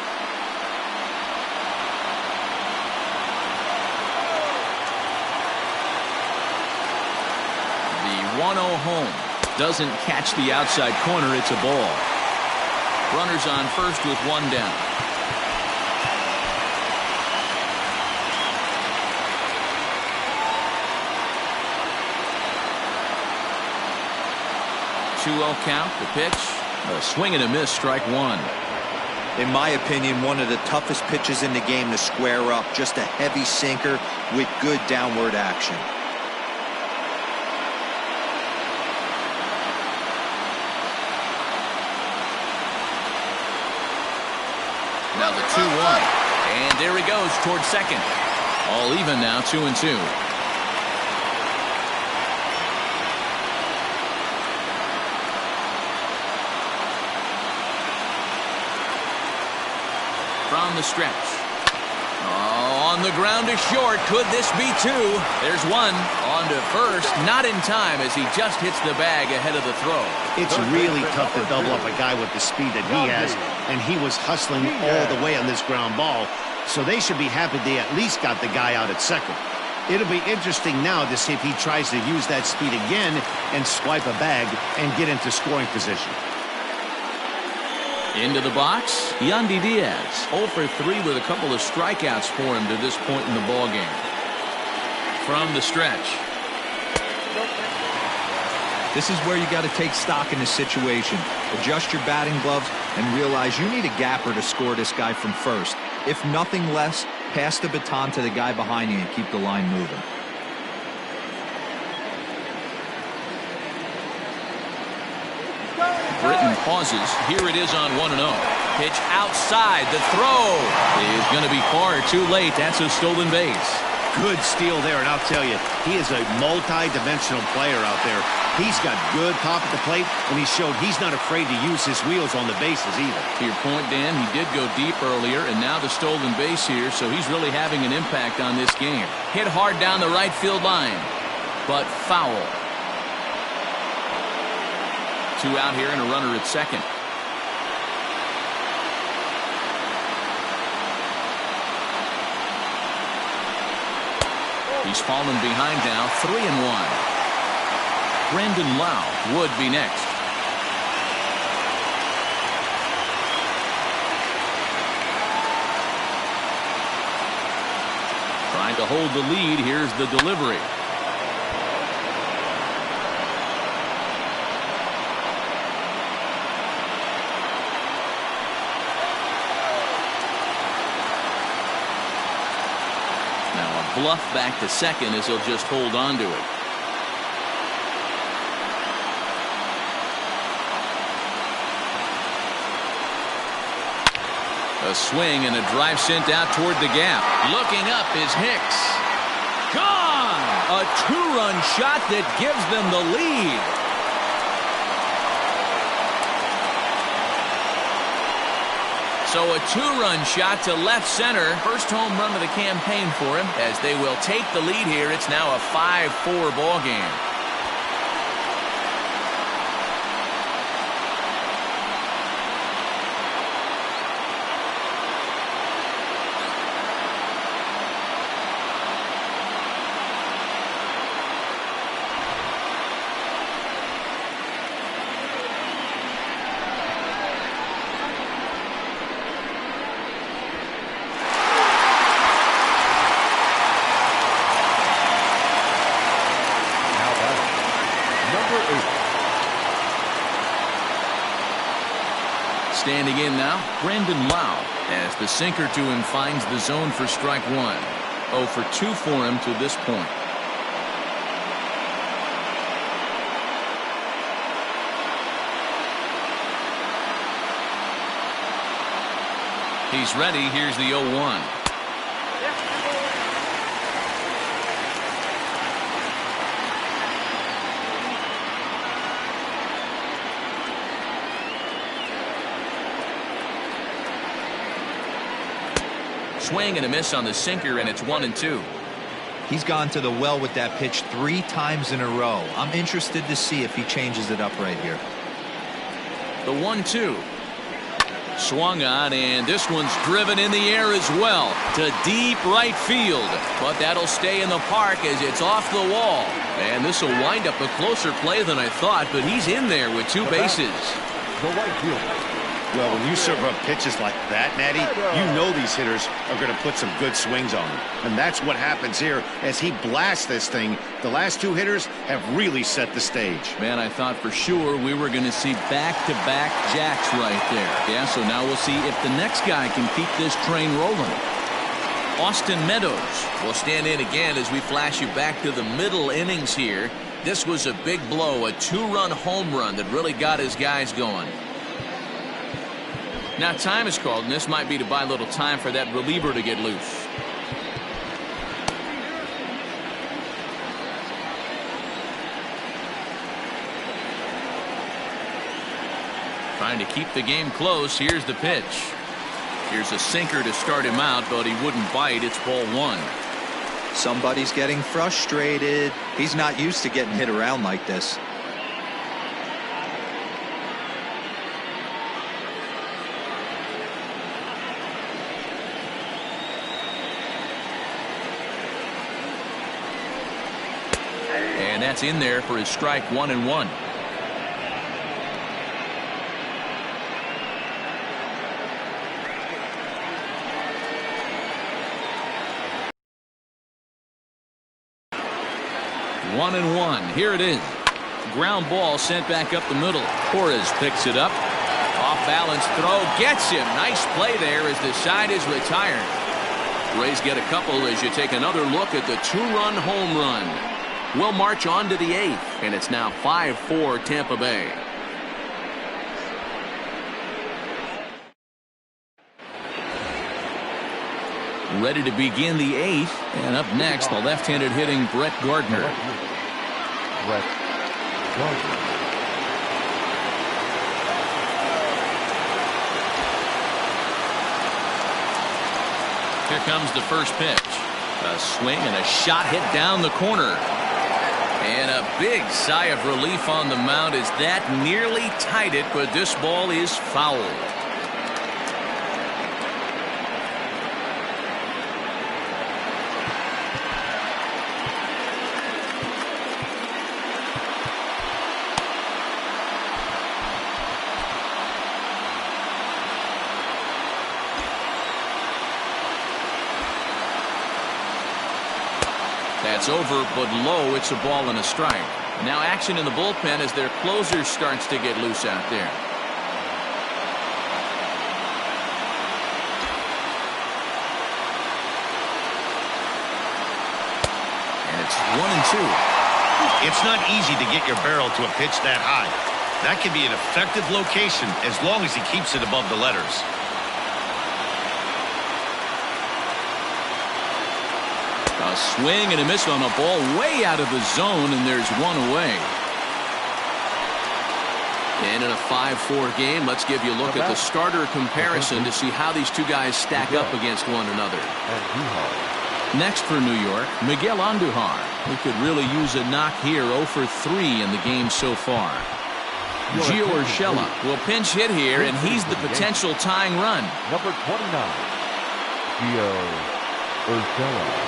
The 1-0 home. Doesn't catch the outside corner. It's a ball. Runners on first with 1 down. Two-0 count. The pitch. A swing and a miss. Strike 1. In my opinion, one of the toughest pitches in the game to square up. Just a heavy sinker with good downward action. Now the 2-1. And there he goes towards second. All even now, 2-2. From the stretch. Oh, on the ground to short. Could this be 2? There's 1. On to first. Not in time as he just hits the bag ahead of the throw. It's really tough to double up a guy with the speed that he has, and he was hustling all the way on this ground ball, so they should be happy they at least got the guy out at second. It'll be interesting now to see if he tries to use that speed again and swipe a bag and get into scoring position. Into the box, Yandy Diaz, 0 for 3 with a couple of strikeouts for him to this point in the ballgame. From the stretch. This is where you got to take stock in this situation. Adjust your batting gloves and realize you need a gapper to score this guy from first. If nothing less, pass the baton to the guy behind you and keep the line moving. Britton pauses. Here it is on 1-0. Pitch outside. The throw is going to be far too late. That's a stolen base. Good steal there, and I'll tell you, he is a multi-dimensional player out there. He's got good pop at the plate, and he showed he's not afraid to use his wheels on the bases either. To your point, Dan, he did go deep earlier, and now the stolen base here, so he's really having an impact on this game. Hit hard down the right field line, but foul. 2 out here and a runner at second. He's fallen behind now, 3-1. Brandon Lau would be next. Trying to hold the lead. Here's the delivery. Bluff back to second as he'll just hold on to it. A swing and a drive sent out toward the gap. Looking up is Hicks. Gone! A 2-run shot that gives them the lead. So a 2-run shot to left center. First home run of the campaign for him. As they will take the lead here, it's now a 5-4 ball game. Standing in now, Brandon Lau, as the sinker to him finds the zone for strike 1. 0 for 2 for him to this point. He's ready. Here's the 0-1. Swing and a miss on the sinker, and it's 1-2. He's gone to the well with that pitch 3 times in a row. I'm interested to see if he changes it up right here. The 1-2. Swung on, and this one's driven in the air as well to deep right field. But that'll stay in the park as it's off the wall. And this will wind up a closer play than I thought, but he's in there with 2 bases. The right fielder. Well, when you serve up pitches like that, Natty, you know these hitters are going to put some good swings on them. And that's what happens here as he blasts this thing. The last 2 hitters have really set the stage. Man, I thought for sure we were going to see back-to-back jacks right there. Yeah, so now we'll see if the next guy can keep this train rolling. Austin Meadows will stand in again as we flash you back to the middle innings here. This was a big blow, a 2-run home run that really got his guys going. Now time is called, and this might be to buy a little time for that reliever to get loose. Trying to keep the game close. Here's the pitch. Here's a sinker to start him out, but he wouldn't bite. It's ball 1. Somebody's getting frustrated. He's not used to getting hit around like this. And that's in there for his strike 1-1. One and one. Here it is. Ground ball sent back up the middle. Torres picks it up. Off balance throw gets him. Nice play there as the side is retired. Rays get a couple as you take another look at the two-run home run. We'll march on to the eighth, and it's now 5-4 Tampa Bay. Ready to begin the eighth, and up next, the left-handed hitting Brett Gardner. Brett Gardner. Here comes the first pitch. A swing and a shot hit down the corner. And a big sigh of relief on the mound as that nearly tied it, but this ball is fouled. That's over, but low. It's a ball and a strike. Now action in the bullpen as their closer starts to get loose out there. And it's 1-2. It's not easy to get your barrel to a pitch that high. That can be an effective location as long as he keeps it above the letters. A swing and a miss on a ball way out of the zone, and there's one away. And in a 5-4 game, let's give you a look at the starter comparison to see how these two guys stack up against one another. Next for New York, Miguel Andujar. He could really use a knock here. 0 for 3 in the game so far. Gio Urshela will pinch hit here, and he's the potential tying run. Number 29, Gio Urshela.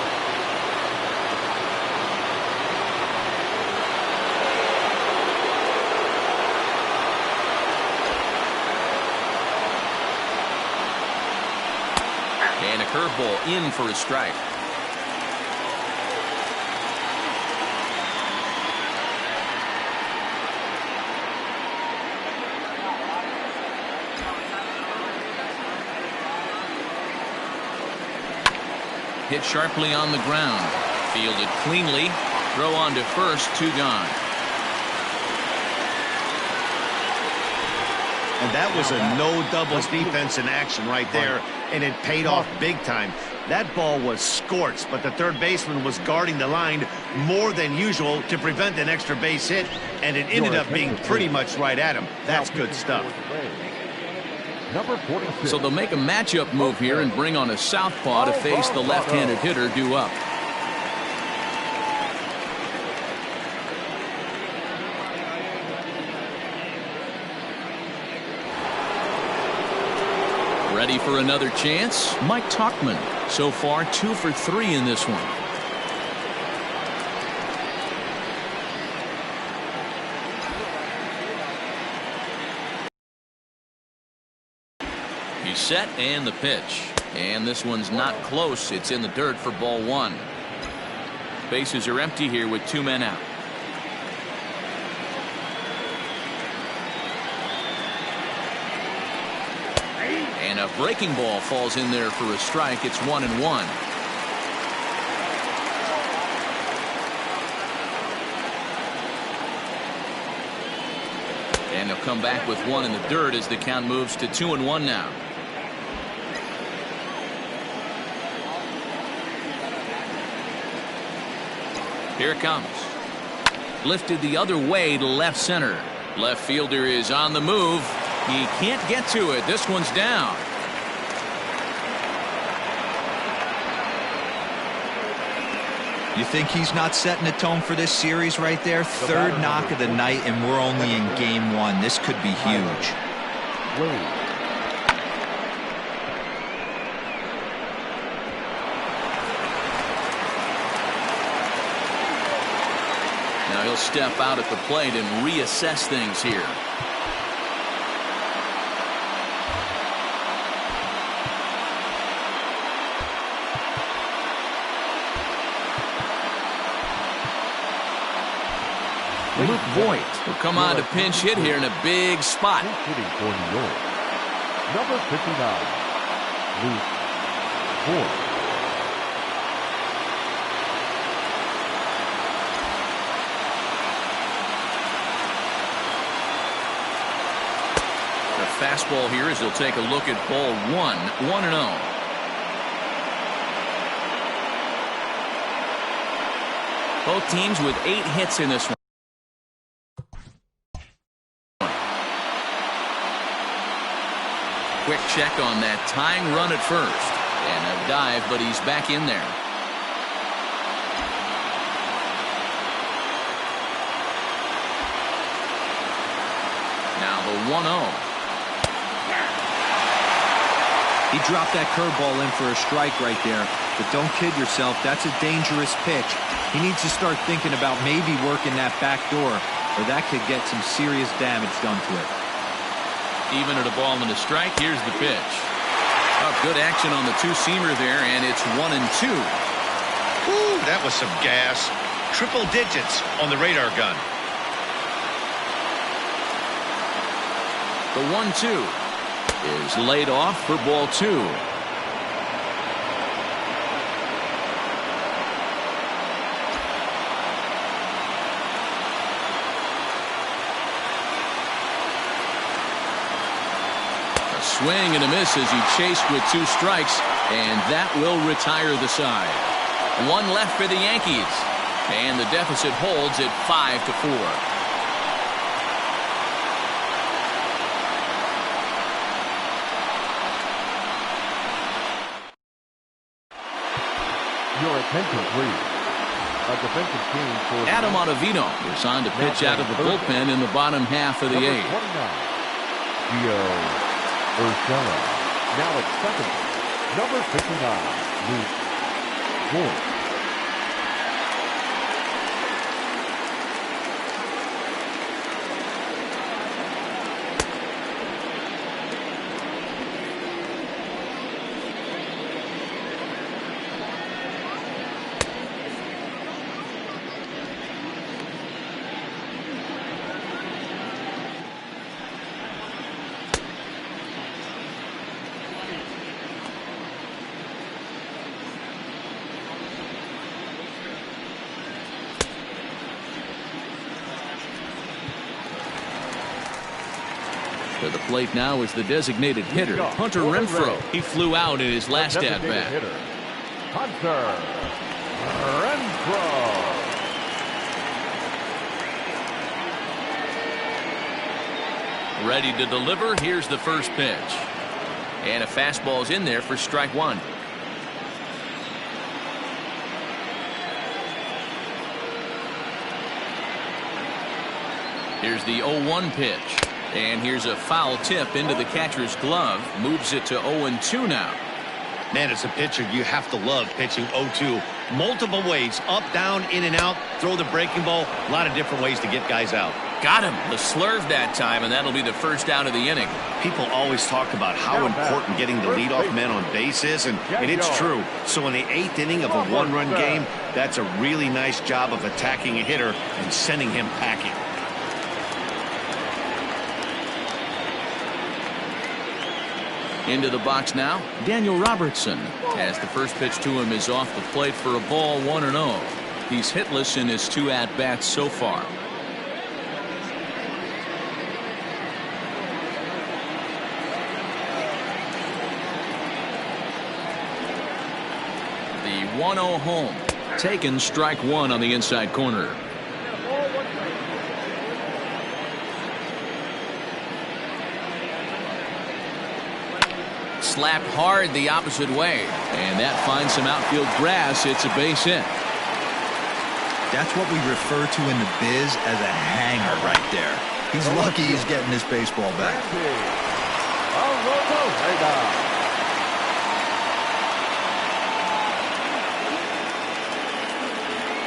And a curveball in for a strike. Hit sharply on the ground. Fielded cleanly. Throw on to first. 2 gone. And that was a no doubles defense in action right there, and it paid off big time. That ball was scorched, but the third baseman was guarding the line more than usual to prevent an extra base hit, and it ended up being pretty much right at him. That's good stuff. Number 46. So they'll make a matchup move here and bring on a southpaw to face the left-handed hitter due up. Ready for another chance? Mike Tauchman. So far 2 for 3 in this one. He's set and the pitch. And this one's not close. It's in the dirt for ball 1. Bases are empty here with 2 men out. And a breaking ball falls in there for a strike. It's 1-1. And they'll come back with 1 in the dirt as the count moves to 2-1 now. Here it comes. Lifted the other way to left center. Left fielder is on the move. He can't get to it. This one's down. You think he's not setting the tone for this series right there? Third knock of the night, and we're only in game 1. This could be huge. Now he'll step out at the plate and reassess things here. Luke Voigt will come on to pinch hit here in a big spot. Hitting for New York. Number 59, Luke Voigt. The fastball here as he'll take a look at ball 1-0. Both teams with 8 hits in this one. Quick check on that tying run at first. And a dive, but he's back in there. Now the 1-0. He dropped that curveball in for a strike right there. But don't kid yourself, that's a dangerous pitch. He needs to start thinking about maybe working that back door, or that could get some serious damage done to it. Even at a ball and a strike, here's the pitch. Oh, good action on the two-seamer there, and it's 1-2. Ooh, that was some gas. Triple digits on the radar gun. The 1-2 is laid off for ball 2. Swing and a miss as he chased with 2 strikes, and that will retire the side. 1 left for the Yankees, and the deficit holds at 5-4. Your attention, please. A defensive change for Adam Ottavino is on to pitch out of the bullpen in the bottom half of the 8th. Urshela. Now at second, number 59, Luke Voigt. To the plate now is the designated hitter, Hunter Renfroe. He flew out in his last at-bat. Hunter Renfroe. Ready to deliver. Here's the first pitch. And a fastball's in there for strike 1. Here's the 0-1 pitch. And here's a foul tip into the catcher's glove. Moves it to 0-2 now. Man, as a pitcher, you have to love pitching 0-2. Multiple ways, up, down, in and out, throw the breaking ball. A lot of different ways to get guys out. Got him. The slurve that time, and that'll be the first out of the inning. People always talk about how important getting the leadoff man on base is, and it's true. So in the 8th inning of a 1-run game, that's a really nice job of attacking a hitter and sending him packing. Into the box now, Daniel Robertson, as the first pitch to him is off the plate for a ball, 1-0. He's hitless in his 2 at-bats so far. The 1-0 home, taken strike 1 on the inside corner. Slapped hard the opposite way, and that finds some outfield grass. It's a base hit. That's what we refer to in the biz as a hanger right there. He's lucky he's getting this baseball back.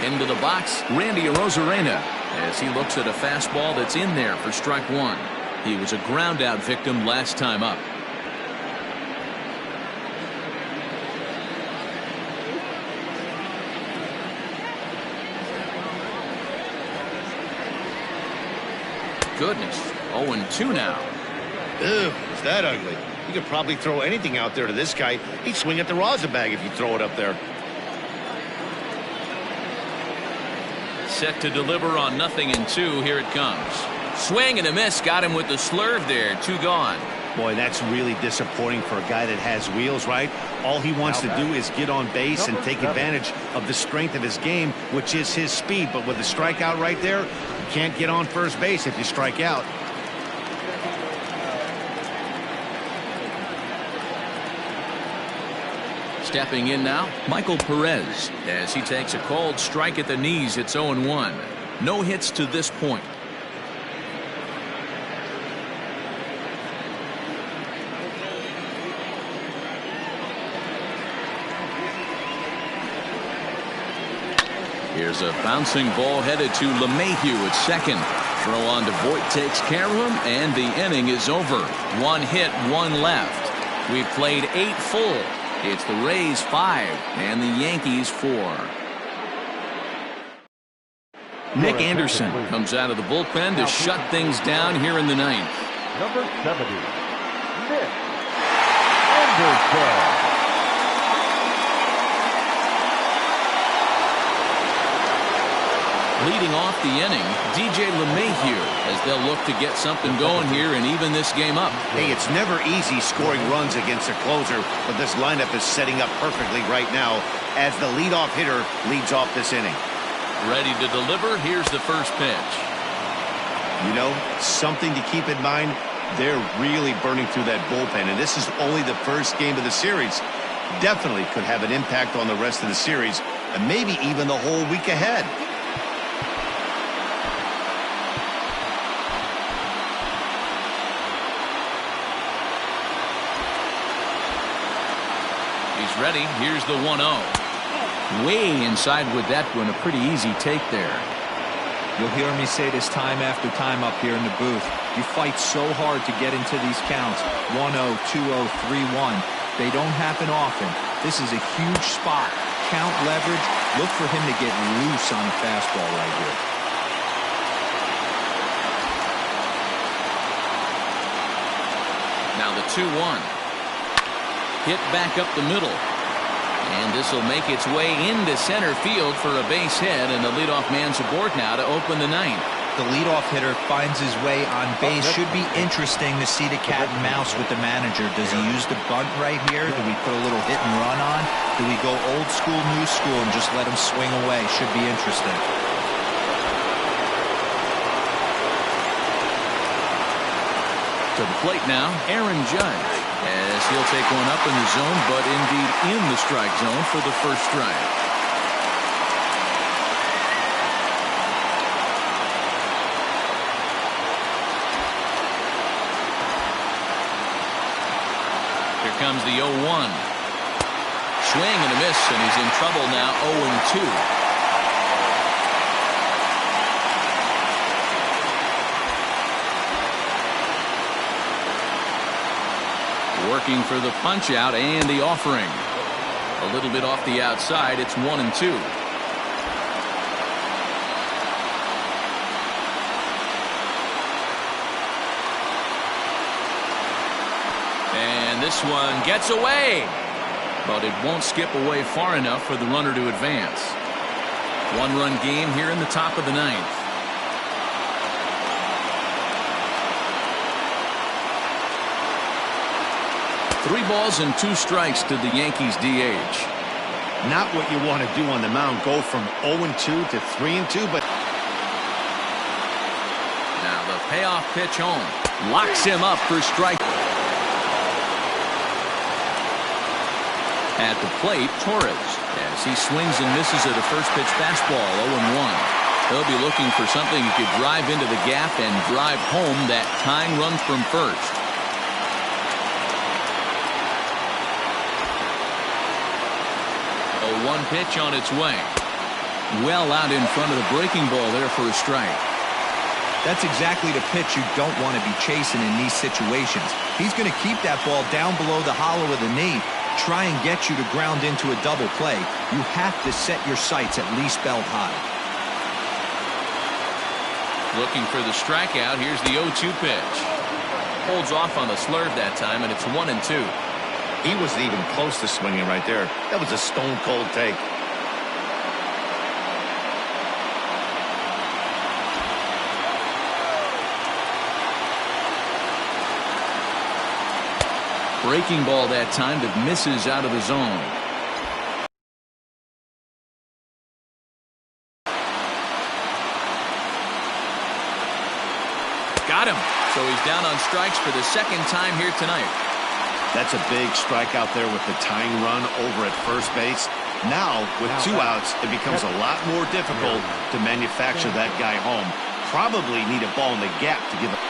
Into the box, Randy Arozarena. as he looks at a fastball that's in there for strike one. He was a ground out victim last time up. Goodness, 0-2 now. Ugh, is that ugly? You could probably throw anything out there to this guy. He'd swing at the rosin bag if you throw it up there. Set to deliver on 0-2. Here it comes. Swing and a miss. Got him with the slurve there. 2 gone. Boy, that's really disappointing for a guy that has wheels, right? All he wants to do is get on base and take advantage of the strength of his game, which is his speed. But with the strikeout right there, you can't get on first base if you strike out. Stepping in now, Michael Perez, as he takes a called strike at the knees. It's 0-1. No hits to this point. Here's a bouncing ball headed to LeMahieu at second. Throw on to Voit takes care of him, and the inning is over. 1 hit, 1 left. We've played 8 full. It's the Rays 5 and the Yankees 4. Nick Anderson comes out of the bullpen to shut things down here in the 9th. Number 70, Nick Anderson. Leading off the inning, DJ LeMahieu, as they'll look to get something going here and even this game up. Hey, it's never easy scoring runs against a closer, but this lineup is setting up perfectly right now as the leadoff hitter leads off this inning. Ready to deliver. Here's the first pitch. You know, something to keep in mind, they're really burning through that bullpen, and this is only the first game of the series. Definitely could have an impact on the rest of the series, and maybe even the whole week ahead. Ready. Here's the 1-0. Way inside with that one. A pretty easy take there. You'll hear me say this time after time up here in the booth. You fight so hard to get into these counts. 1-0, 2-0, 3-1. They don't happen often. This is a huge spot. Count leverage. Look for him to get loose on a fastball right here. Now the 2-1. Hit back up the middle. And this will make its way into center field for a base hit, and the leadoff man's aboard now to open the 9th. The leadoff hitter finds his way on base. Should be interesting to see the cat and mouse with the manager. Does he use the bunt right here? Do we put a little hit and run on? Do we go old school, new school, and just let him swing away? Should be interesting. To the plate now, Aaron Judge, as he'll take one up in the zone, but indeed in the strike zone for the first strike. Here comes the 0-1. Swing and a miss, and he's in trouble now. 0-2. Working for the punch out and the offering. A little bit off the outside. It's 1-2. And this one gets away, but it won't skip away far enough for the runner to advance. 1-run game here in the top of the 9th. Three balls and 2 strikes to the Yankees DH. Not what you want to do on the mound. Go from 0-2 to 3-2, but now the payoff pitch home. Locks him up for strike. At the plate, Torres, as he swings and misses at a first pitch fastball. 0-1. He'll be looking for something he could drive into the gap and drive home that tying run from first. One pitch on its way. Well out in front of the breaking ball there for a strike. That's exactly the pitch you don't want to be chasing in these situations. He's going to keep that ball down below the hollow of the knee, try and get you to ground into a double play. You have to set your sights at least belt high. Looking for the strikeout. Here's the 0-2 pitch. Holds off on the slurve that time, and it's 1-2. He wasn't even close to swinging right there. That was a stone-cold take. Breaking ball that time that misses out of the zone. Got him. So he's down on strikes for the second time here tonight. That's a big strikeout there with the tying run over at first base. Now, with 2 outs, it becomes a lot more difficult to manufacture that guy home. Probably need a ball in the gap to give it.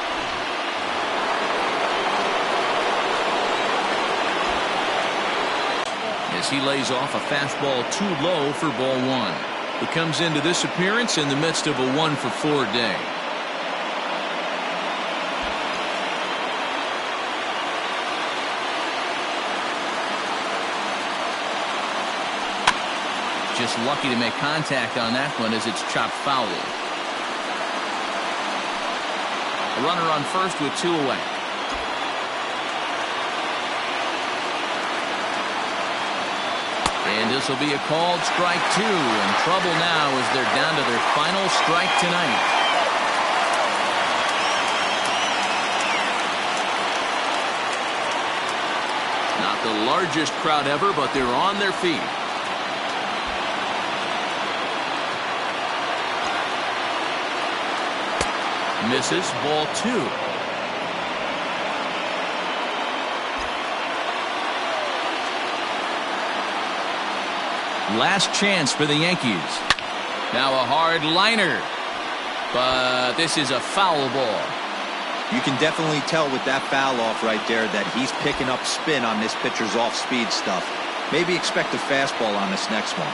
As he lays off a fastball too low for ball 1. He comes into this appearance in the midst of a 1-for-4 day. Just lucky to make contact on that one as it's chopped foul. A runner on first with 2 away. And this will be a called strike 2. In trouble now as they're down to their final strike tonight. Not the largest crowd ever, but they're on their feet. Misses, ball 2. Last chance for the Yankees. Now a hard liner. But this is a foul ball. You can definitely tell with that foul off right there that he's picking up spin on this pitcher's off-speed stuff. Maybe expect a fastball on this next one.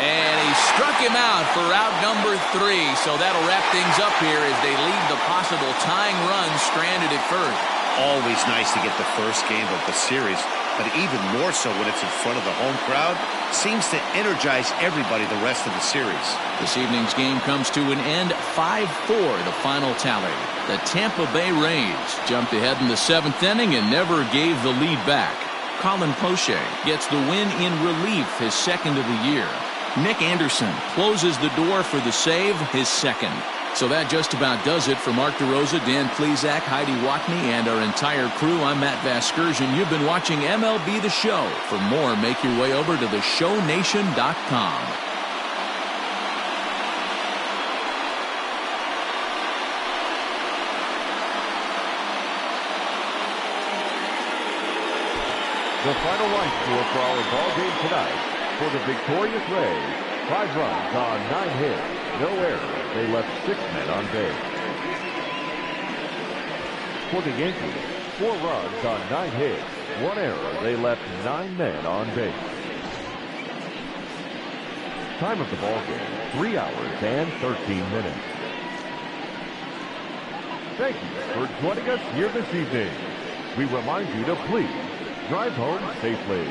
And he struck him out for out number 3. So that'll wrap things up here as they leave the possible tying run stranded at first. Always nice to get the first game of the series, but even more so when it's in front of the home crowd. Seems to energize everybody the rest of the series. This evening's game comes to an end 5-4, the final tally. The Tampa Bay Rays jumped ahead in the 7th inning and never gave the lead back. Colin Poche gets the win in relief, his 2nd of the year. Nick Anderson closes the door for the save, his 2nd. So that just about does it for Mark DeRosa, Dan Plesac, Heidi Watney, and our entire crew. I'm Matt Vasgersian. You've been watching MLB The Show. For more, make your way over to theshownation.com. The final line score for our ball game tonight. For the victorious Rays, 5 runs on 9 hits, no errors. They left 6 men on base. For the Yankees, 4 runs on 9 hits, 1 error. They left 9 men on base. Time of the ball game, 3 hours and 13 minutes. Thank you for joining us here this evening. We remind you to please drive home safely.